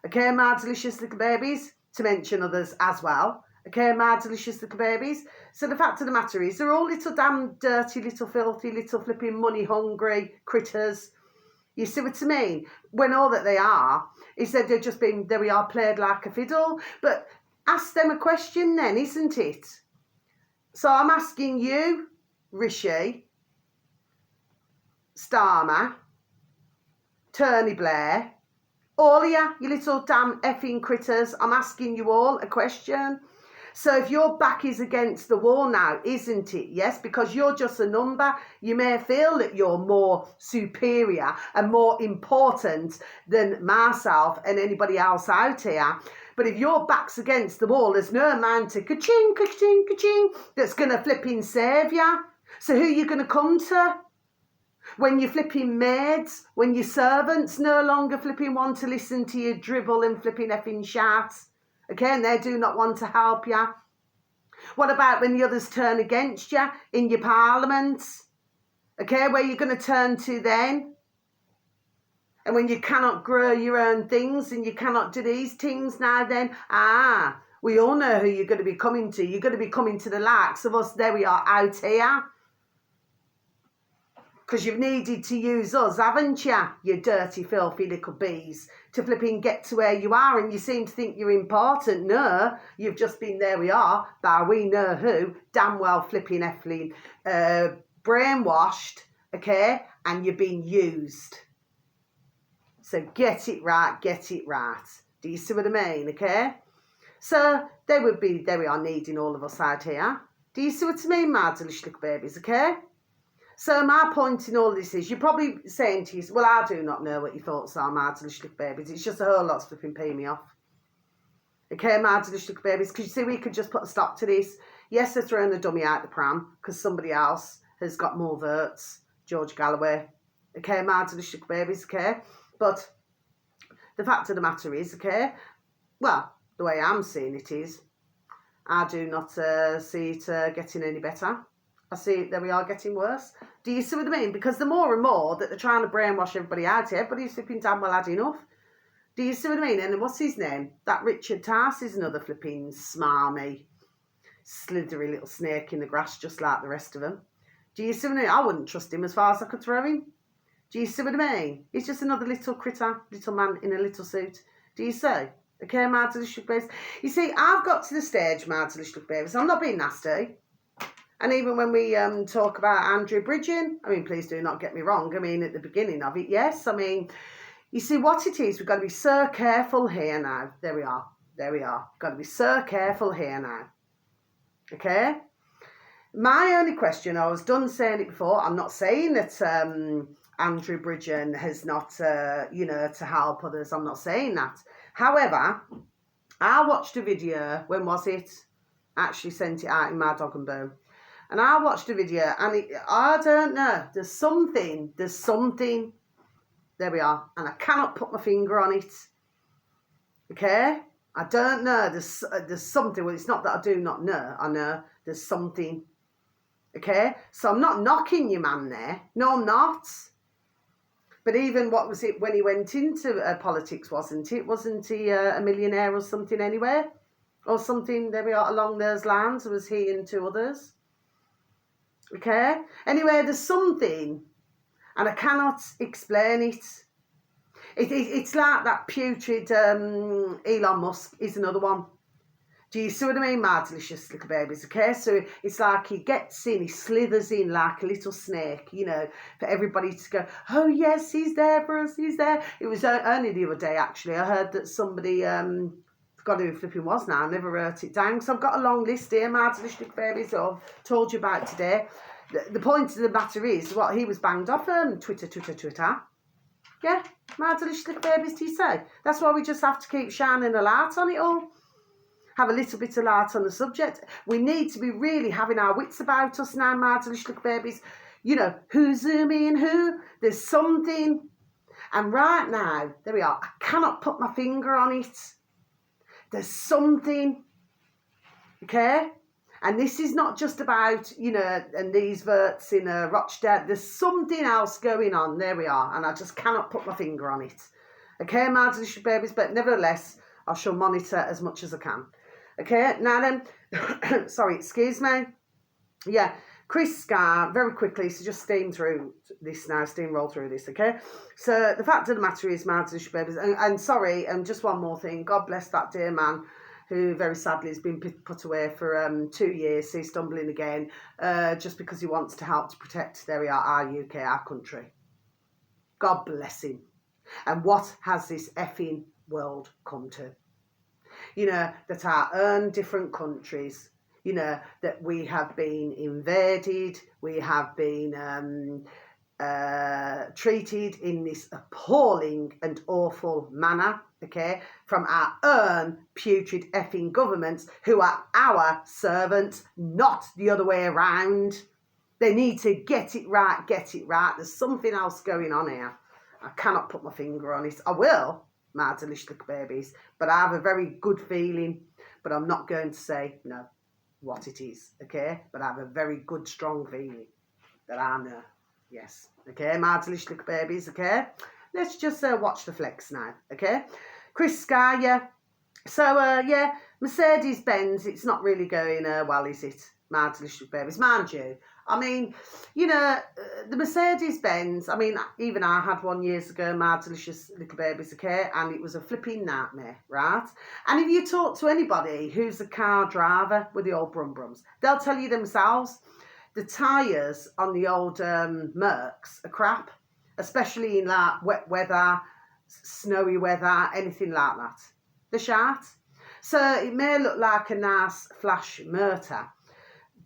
Okay, my delicious little babies, to mention others as well. Okay, my delicious little babies. So the fact of the matter is, they're all little damn dirty, little filthy, little flipping money hungry critters. You see what I mean? When all that they are is that they're just being, there we are, played like a fiddle. But ask them a question then, isn't it? So I'm asking you, Rishi, Starmer, Tony Blair, all of you little damn effing critters, I'm asking you all a question. So if your back is against the wall now, isn't it? Yes, because you're just a number. You may feel that you're more superior and more important than myself and anybody else out here. But if your back's against the wall, there's no man to ka-ching, ka-ching, ka-ching that's going to flipping save you. So who are you going to come to? When you're flipping maids, when your servants no longer flipping want to listen to your dribble and flipping effing shouts. Okay, and they do not want to help you. What about when the others turn against you in your parliament? Okay, where you're going to turn to then? And when you cannot grow your own things and you cannot do these things now then, we all know who you're going to be coming to. You're going to be coming to the likes of us, there we are, out here. Because you've needed to use us, haven't you? You dirty, filthy little bees, to flipping get to where you are, and you seem to think you're important. No, you've just been, there we are, by we know who, damn well flipping effing brainwashed, okay? And you're being used. So get it right, get it right. Do you see what I mean, okay? So they would be, there we are, needing all of us out here. Do you see what I mean, my delicious little babies, okay? So my point in all this is, you're probably saying to yourself, well, I do not know what your thoughts are, my delicious little babies. It's just a whole lot's flipping peeing me off. Okay, my delicious little babies, because you see, we could just put a stop to this. Yes, they're throwing the dummy out the pram, because somebody else has got more votes, George Galloway. Okay, my delicious little babies, okay? But the fact of the matter is, okay, well, the way I'm seeing it is, I do not see it getting any better. I see it, there we are, getting worse. Do you see what I mean? Because the more and more that they're trying to brainwash everybody out here, everybody's flipping damn well had enough. Do you see what I mean? And what's his name? That Richard Tarse is another flipping smarmy, slithery little snake in the grass, just like the rest of them. Do you see what I mean? I wouldn't trust him as far as I could throw him. Do you see what I mean? He's just another little critter, little man in a little suit. Do you see? Okay, my delicious babies. You see, I've got to the stage, my delicious babies. I'm not being nasty. And even when we talk about Andrew Bridgen, I mean, please do not get me wrong. I mean, at the beginning of it, yes. I mean, you see what it is. We've got to be so careful here now. There we are. There we are. Got to be so careful here now. Okay? My only question, I was done saying it before. I'm not saying that Andrew Bridgen has not, to help others. I'm not saying that. However, I watched a video, when was it? I actually sent it out in my Dog and Bone. And I watched a video and I don't know, there's something, there we are. And I cannot put my finger on it. Okay? I don't know, there's something, well it's not that I do not know, I know there's something. Okay? So I'm not knocking your man there. No, I'm not. But even, what was it, when he went into politics, wasn't it? Wasn't he a millionaire or something anyway? Or something, there we are, along those lines. Was he and two others? Okay? Anyway, there's something, and I cannot explain it. It's like that putrid Elon Musk is another one. Do you see what I mean, my delicious little babies? Okay, so it's like he gets in, he slithers in like a little snake, you know, for everybody to go, oh yes, he's there for us, he's there. It was only the other day, actually, I heard that somebody, forgot who flipping was now, I never wrote it down, because I've got a long list here, my delicious little babies, that I've told you about today. The point of the matter is, what he was banged off Twitter. Yeah, my delicious little babies, do you say? That's why we just have to keep shining a light on it all. Have a little bit of light on the subject. We need to be really having our wits about us now, my delicious little babies. You know, who's zooming who? There's something. And right now, there we are. I cannot put my finger on it. There's something. Okay? And this is not just about, you know, and these verts in Rochdale. There's something else going on. There we are. And I just cannot put my finger on it. Okay, my delicious babies. But nevertheless, I shall monitor as much as I can. Okay, now then, sorry, excuse me. Yeah, Chris Scar, very quickly, so just steamroll through this, okay? So the fact of the matter is, my delicious babies, and sorry, just one more thing, God bless that dear man who very sadly has been put away for 2 years, so he's stumbling again, just because he wants to help to protect, there we are, our UK, our country. God bless him. And what has this effing world come to? You know, that our own different countries, you know, that we have been invaded, we have been treated in this appalling and awful manner, okay, from our own putrid effing governments who are our servants, not the other way around. They need to get it right, There's something else going on here. I cannot put my finger on it. I will, my delicious little babies, but I have a very good feeling, but I'm not going to say no what it is, okay? But I have a very good, strong feeling that I know, yes, okay, my delicious little babies, okay? Let's just watch the flex now, okay? Chris Sky, yeah. So, yeah, Mercedes-Benz, it's not really going well, is it, my delicious little babies? Mind you, I mean, you know, the Mercedes-Benz, I mean, even I had one years ago, my delicious little babies, okay, and it was a flipping nightmare, right? And if you talk to anybody who's a car driver with the old brum-brums, they'll tell you themselves, the tyres on the old Mercs are crap, especially in like wet weather, snowy weather, anything like that. They're shite. So it may look like a nice flash motor,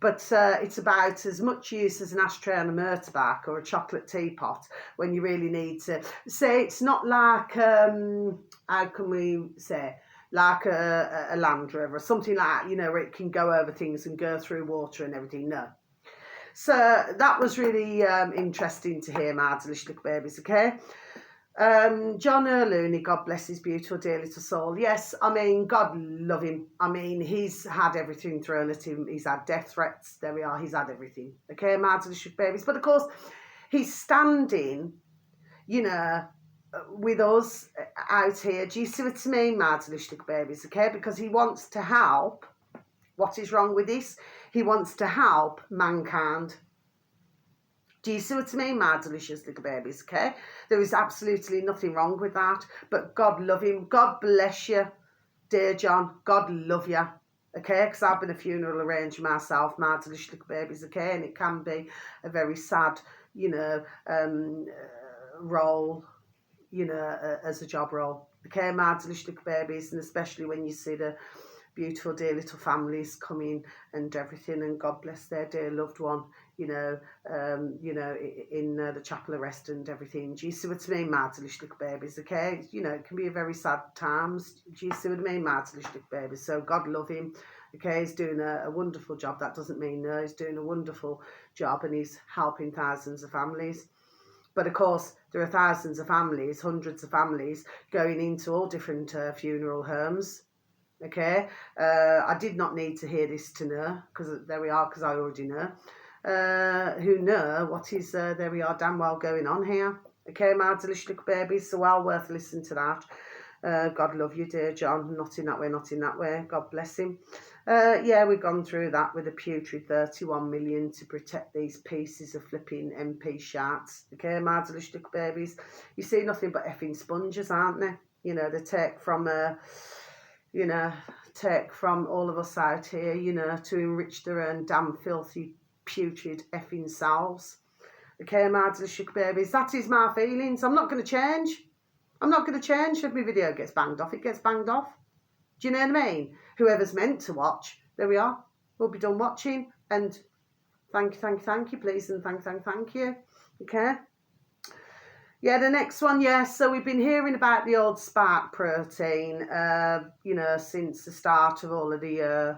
but it's about as much use as an ashtray on a motorbike or a chocolate teapot when you really need to. Say it's not like, how can we say, like a Land Rover or something like that, you know, where it can go over things and go through water and everything. No. So that was really interesting to hear, my delicious little babies, okay? John O'Looney, God bless his beautiful dear little soul. Yes, I mean, God love him. I mean, he's had everything thrown at him. He's had death threats. There we are. He's had everything. Okay, my delicious babies. But of course, he's standing, you know, with us out here. Do you see what I mean, my delicious babies? Okay, because he wants to help. What is wrong with this? He wants to help mankind. Do you see what I mean, my delicious little babies, okay? There is absolutely nothing wrong with that. But God love him. God bless you, dear John. God love you, okay? Because I've been a funeral arranger myself, my delicious little babies, okay? And it can be a very sad, you know, role, you know, as a job role. Okay, my delicious little babies, and especially when you see the beautiful dear little families coming and everything, and God bless their dear loved one, in the chapel arrest and everything. Do you see what I mean, Martelish little babies, okay? It can be a very sad times. Do you see what I mean, Martelish little babies? So God love him, okay? He's doing a wonderful job. That doesn't mean no, he's doing a wonderful job and he's helping thousands of families. But of course, there are thousands of families, hundreds of families going into all different funeral homes. Okay, I did not need to hear this to know, because there we are, because I already know. Who know what is there we are damn well going on here. Okay, my delicious little babies, so well worth listening to that. God love you, dear John. Not in that way, not in that way. God bless him. Yeah, we've gone through that with a putrid 31 million to protect these pieces of flipping MP sharks. Okay, my delicious little babies. You see nothing but effing sponges, aren't they? They take from take from all of us out here, to enrich their own damn filthy, putrid effing selves. Okay, my delicious babies, that is my feelings. I'm not going to change. I'm not going to change. If my video gets banged off, it gets banged off. Do you know what I mean? Whoever's meant to watch, there we are. We'll be done watching. And thank you, please, and thank you. Okay. Yeah, the next one, yes. So we've been hearing about the old spark protein, since the start of all of the,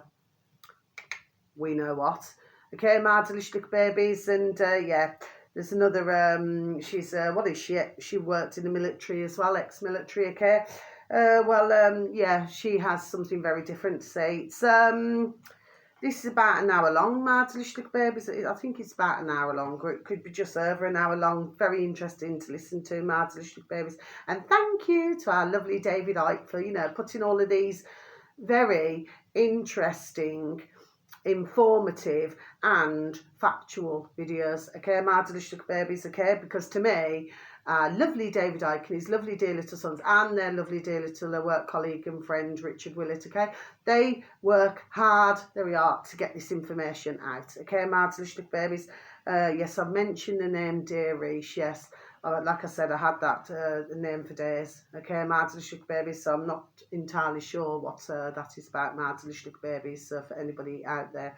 we know what. Okay, my delicious little babies, and yeah, there's another, she's, what is she? She worked in the military as well, ex-military, okay. Yeah, she has something very different to say. It's, this is about an hour long, my delicious little babies. I think it's about an hour long, or it could be just over an hour long. Very interesting to listen to, my delicious little babies. And thank you to our lovely David Icke for, putting all of these very interesting, informative and factual videos, okay, my delicious little babies, okay, because to me, lovely David Icke and his lovely dear little sons and their lovely dear little work colleague and friend Richard Willett, okay, they work hard, there we are, to get this information out, okay, my delicious little babies. Yes, I've mentioned the name Dear Reese, yes. Like I said, I had that name for days. Okay, my delicious little babies, so I'm not entirely sure what that is about, my delicious little babies, so for anybody out there.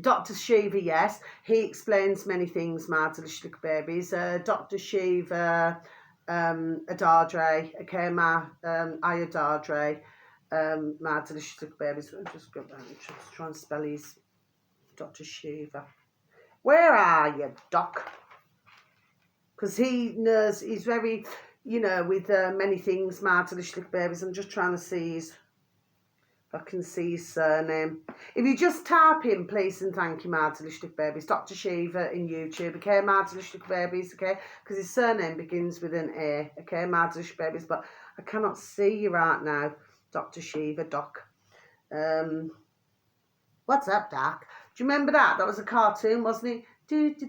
Dr. Shiva, yes, he explains many things, my delicious little babies. Dr. Shiva Adadre, okay, my Ayadadre, my delicious little babies. Just go down and just try and spell his Dr. Shiva. Where are you, Doc? Because he knows, he's very, with many things, my delicious little babies. I'm just trying to see his, if I can see his surname. If you just type in, please and thank you, my delicious little babies, Dr. Shiva in YouTube, okay, my delicious little babies, okay, because his surname begins with an A, okay, my delicious babies, but I cannot see you right now, Dr. Shiva, Doc. What's up, Doc? Do you remember that? That was a cartoon, wasn't it? Do you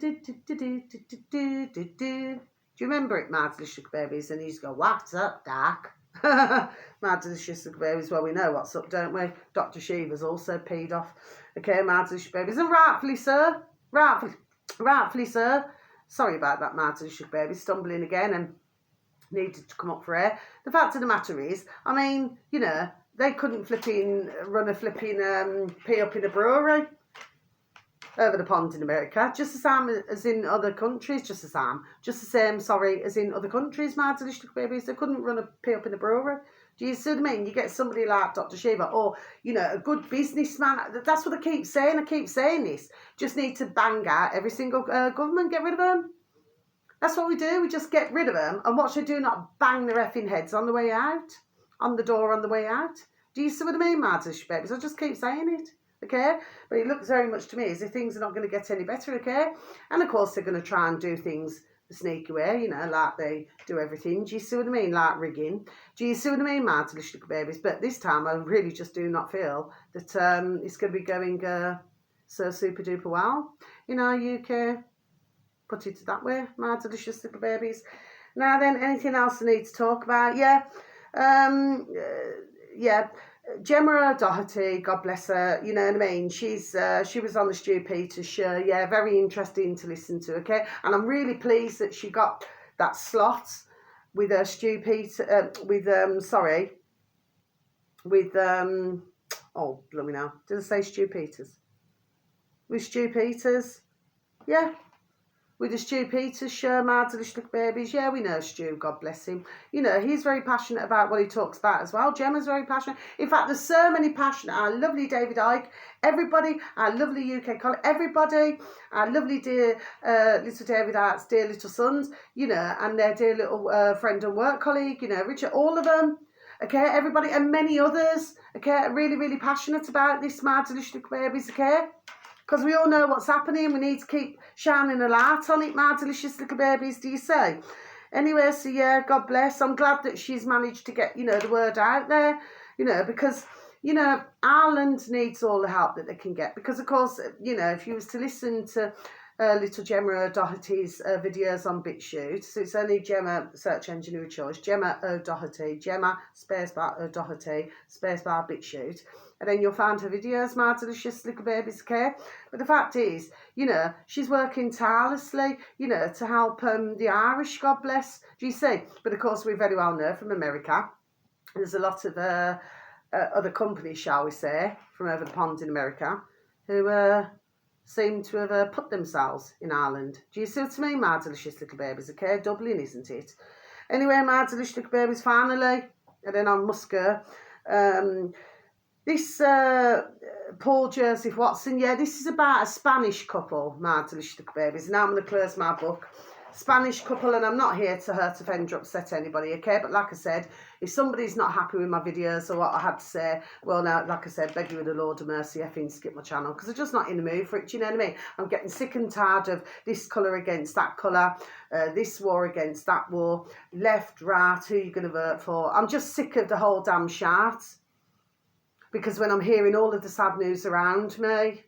remember it, my delicious babies? And he used to go, what's up, Doc? My delicious babies, well, we know what's up, don't we? Dr. Shiva's also peed off. Okay, my delicious babies, and rightfully, sir. Rightfully, sir. Sorry about that, my delicious babies, stumbling again and needed to come up for air. The fact of the matter is, I mean, they couldn't run a flipping pee up in a brewery over the pond in America, just the same as in other countries, just the same, as in other countries, my delicious babies. They couldn't run a pee up in a brewery. Do you see what I mean? You get somebody like Dr. Shiva, or, a good businessman. That's what I keep saying this. Just need to bang out every single government, get rid of them. That's what we do. We just get rid of them, and what should do, not bang their effing heads on the way out, on the door on the way out. Do you see what I mean, my delicious babies? I just keep saying it. Okay, but it looks very much to me as if things are not going to get any better, okay? And of course, they're going to try and do things the sneaky way, like they do everything. Do you see what I mean? Like rigging. Do you see what I mean, my delicious little babies? But this time, I really just do not feel that it's going to be going so super duper well in our UK. Put it that way, my delicious little babies. Now then, anything else I need to talk about? Yeah. Yeah. Gemma O'Doherty, God bless her, you know what I mean? She was on the Stu Peters show, yeah, very interesting to listen to, okay? And I'm really pleased that she got that slot with Stu Peters, oh, blooming hell, did I say Stu Peters? with Stu Peters. Yeah. With the Stu Peters show, Mad Delicious Little Babies. Yeah, we know Stu, God bless him. You know, he's very passionate about what he talks about as well. Gemma's very passionate. In fact, there's so many passionate. Our lovely David Icke, everybody, our lovely UK colleague, everybody, our lovely dear little David Icke's dear little sons, you know, and their dear little friend and work colleague, you know, Richard, all of them. Okay, everybody, and many others, okay, are really, really passionate about this Mad Delicious Little Babies, okay? Because we all know what's happening. We need to keep shining a light on it, my delicious little babies, do you say? Anyway, so yeah, God bless. I'm glad that she's managed to get, you know, the word out there, you know, because, you know, Ireland needs all the help that they can get. Because, of course, you know, if you was to listen to little Gemma O'Doherty's videos on BitChute, so it's only Gemma, search engine of your choice, Gemma O'Doherty, Gemma spacebar O'Doherty, spacebar BitChute. And then you'll find her videos, my delicious little babies, okay? But the fact is, you know, she's working tirelessly, you know, to help the Irish, God bless, do you see? But of course, we very well know from America, there's a lot of other companies, shall we say, from over the pond in America, who seem to have put themselves in Ireland. Do you see what I mean, my delicious little babies, okay? Dublin, isn't it? Anyway, my delicious little babies, finally, and then I must go. This Paul Joseph Watson, yeah, this is about a Spanish couple, my delicious little babies. Now I'm going to close my book. Spanish couple, and I'm not here to hurt, offend, or upset anybody, okay? But like I said, if somebody's not happy with my videos or what I had to say, well, now, like I said, beg you with the Lord of mercy, effing skip my channel, because I'm just not in the mood for it, do you know what I mean? I'm getting sick and tired of this colour against that colour, this war against that war, left, right, who you going to vote for. I'm just sick of the whole damn shart. Because when I'm hearing all of the sad news around me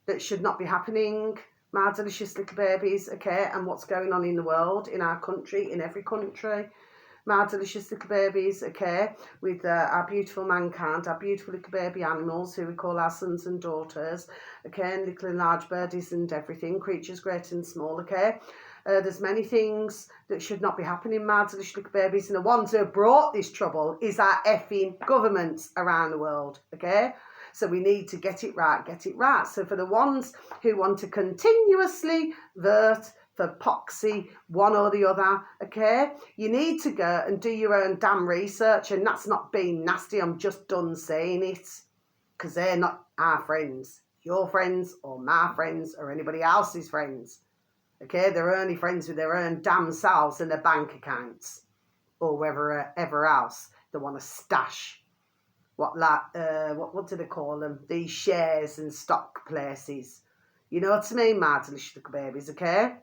that should not be happening, my delicious little babies, okay, and what's going on in the world, in our country, in every country, my delicious little babies, okay, with our beautiful mankind, our beautiful little baby animals who we call our sons and daughters, okay, and little and large birdies and everything, creatures great and small, okay. There's many things that should not be happening, my delicious little babies, and the ones who have brought this trouble is our effing governments around the world, okay? So we need to get it right, get it right. So for the ones who want to continuously vote for Poxy, one or the other, okay, you need to go and do your own damn research, and that's not being nasty, I'm just done saying it, because they're not our friends, your friends or my friends or anybody else's friends. Okay, they're only friends with their own damn selves and their bank accounts, or wherever else they want to stash. What do they call them? These shares and stock places. You know what I mean, my delicious little babies, okay?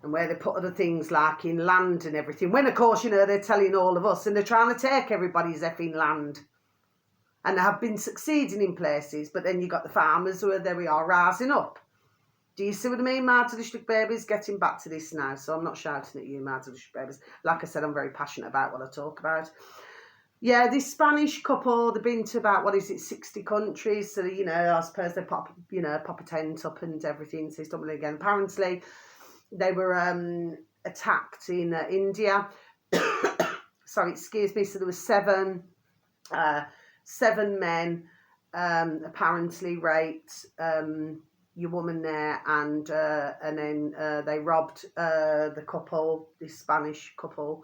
And where they put other things like in land and everything. When, of course, you know, they're telling all of us and they're trying to take everybody's effing land. And they have been succeeding in places, but then you got the farmers who are, there we are, rising up. Do you see what I mean, my delicious babies? Getting back to this now, so I'm not shouting at you, my delicious babies. Like I said, I'm very passionate about what I talk about. Yeah, this Spanish couple, they've been to about, 60 countries. So, you know, I suppose they pop a tent up and everything. So it's done it again. Apparently, they were attacked in India. Sorry, excuse me. So there were seven men apparently raped your woman there, and then they robbed the couple, this Spanish couple,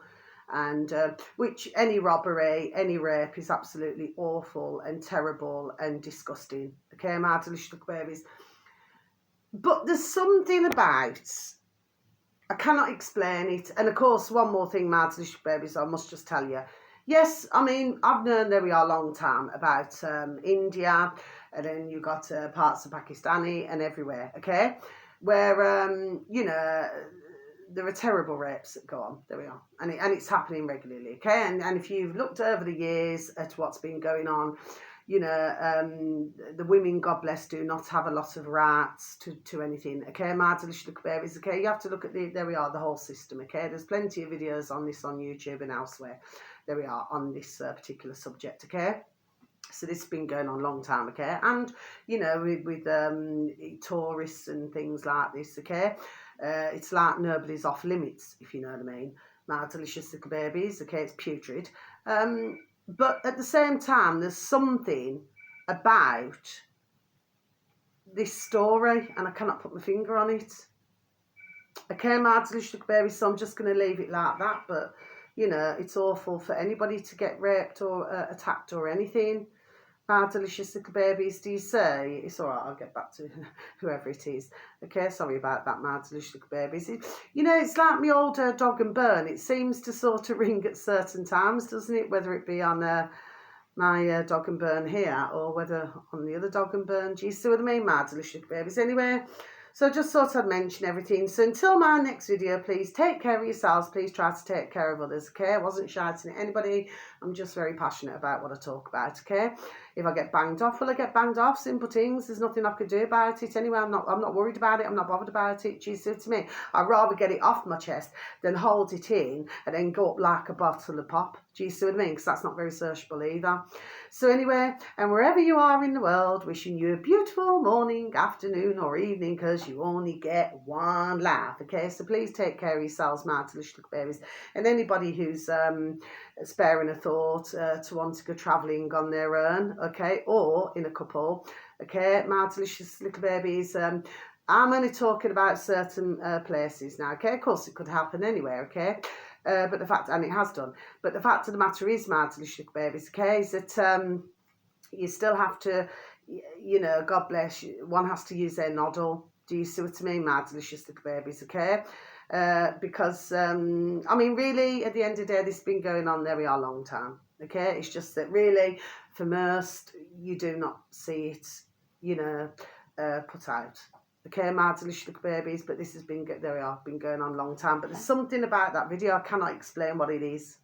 and which any robbery, any rape is absolutely awful and terrible and disgusting. Okay, my delicious little babies. But there's something about, I cannot explain it, and of course, one more thing, my delicious babies, I must just tell you. Yes, I mean, I've known there we are a long time about India, and then you got parts of Pakistani and everywhere, okay? Where, you know, there are terrible rapes that go on. There we are. And it's happening regularly, okay? And if you've looked over the years at what's been going on, you know, the women, God bless, do not have a lot of rights to anything, okay? My delicious little babies, okay? You have to look at there we are, the whole system, okay? There's plenty of videos on this on YouTube and elsewhere. There we are on this particular subject, okay? So this has been going on a long time, okay? And, you know, with tourists and things like this, okay? It's like nobody's off limits, if you know what I mean. My delicious little babies, okay? It's putrid. But at the same time, there's something about this story and I cannot put my finger on it. Okay, my delicious little babies, so I'm just going to leave it like that. But, you know, it's awful for anybody to get raped or attacked or anything. My delicious little babies, do you say? It's all right, I'll get back to whoever it is. Okay, sorry about that, my delicious little babies. You know, it's like my old dog and burn. It seems to sort of ring at certain times, doesn't it? Whether it be on my dog and burn here or whether on the other dog and burn. Do you see what I mean, my delicious little babies? Anyway, so I just thought I'd mention everything. So until my next video, please take care of yourselves. Please try to take care of others, okay? I wasn't shouting at anybody. I'm just very passionate about what I talk about, okay? If I get banged off, well, I get banged off. Simple things. There's nothing I could do about it. Anyway, I'm not worried about it. I'm not bothered about it. Do you see what I mean? I'd rather get it off my chest than hold it in and then go up like a bottle of pop. Do you see what I mean? Because that's not very sociable either. So anyway, and wherever you are in the world, wishing you a beautiful morning, afternoon or evening, because you only get one life, okay? So please take care of yourselves, my delicious little babies. And anybody who's sparing a thought to want to go travelling on their own, okay, or in a couple, okay, my delicious little babies, I'm only talking about certain places now, okay? Of course, it could happen anywhere, okay? But the fact, and it has done, but the fact of the matter is, my delicious little babies, okay, is that you still have to, you know, God bless you, one has to use their noddle. Do you see what I mean, my delicious little babies, okay? Because, I mean, really, at the end of the day, this has been going on there a long time, okay? It's just that really, for most, you do not see it, you know, put out. Okay, my delicious little babies, but this has been, there we are, been going on a long time. But there's something about that video, I cannot explain what it is.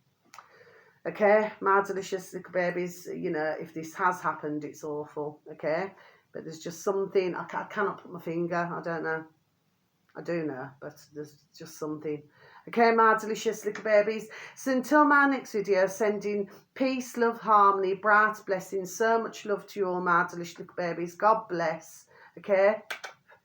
Okay, my delicious little babies, you know, if this has happened, it's awful, okay? But there's just something, I cannot put my finger, I don't know. I do know, but there's just something. Okay, my delicious little babies. So until my next video, sending peace, love, harmony, bright blessings, so much love to you all, my delicious little babies. God bless, okay?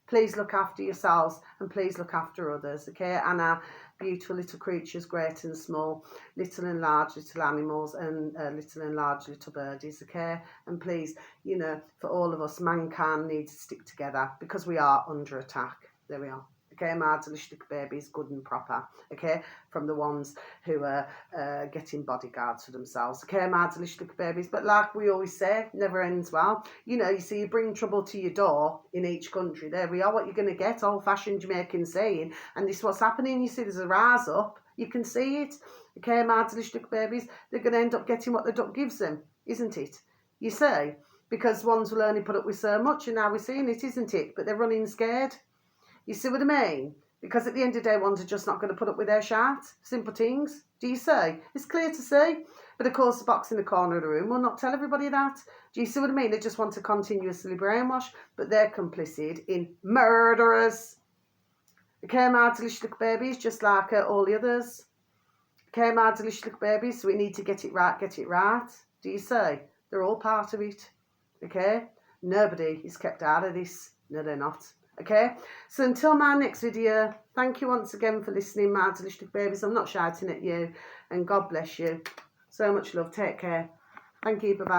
Please look after yourselves and please look after others, okay? And our beautiful little creatures, great and small, little and large little animals, and little and large little birdies, okay? And please, you know, for all of us, mankind needs to stick together because we are under attack. There we are. Okay, my delicious little babies, good and proper, okay, from the ones who are getting bodyguards for themselves, okay, my delicious little babies. But like we always say, never ends well. You know, you see, you bring trouble to your door in each country. There we are, what you're going to get, old-fashioned Jamaican saying, and this is what's happening. You see, there's a rise up, you can see it, okay, my delicious little babies. They're going to end up getting what the duck gives them, isn't it? You see, because ones will only put up with so much, and now we're seeing it, isn't it? But they're running scared. You see what I mean? Because at the end of the day, ones are just not going to put up with their shit. Simple things. Do you see? It's clear to see. But of course, the box in the corner of the room will not tell everybody that. Do you see what I mean? They just want to continuously brainwash, but they're complicit in murderers. Okay, my delicious little babies, just like all the others. Okay, my delicious little babies, so we need to get it right, get it right. Do you see? They're all part of it. Okay? Nobody is kept out of this. No, they're not. Okay, so until my next video, thank you once again for listening, my delicious little babies. I'm not shouting at you, and God bless you. So much love. Take care. Thank you. Bye-bye.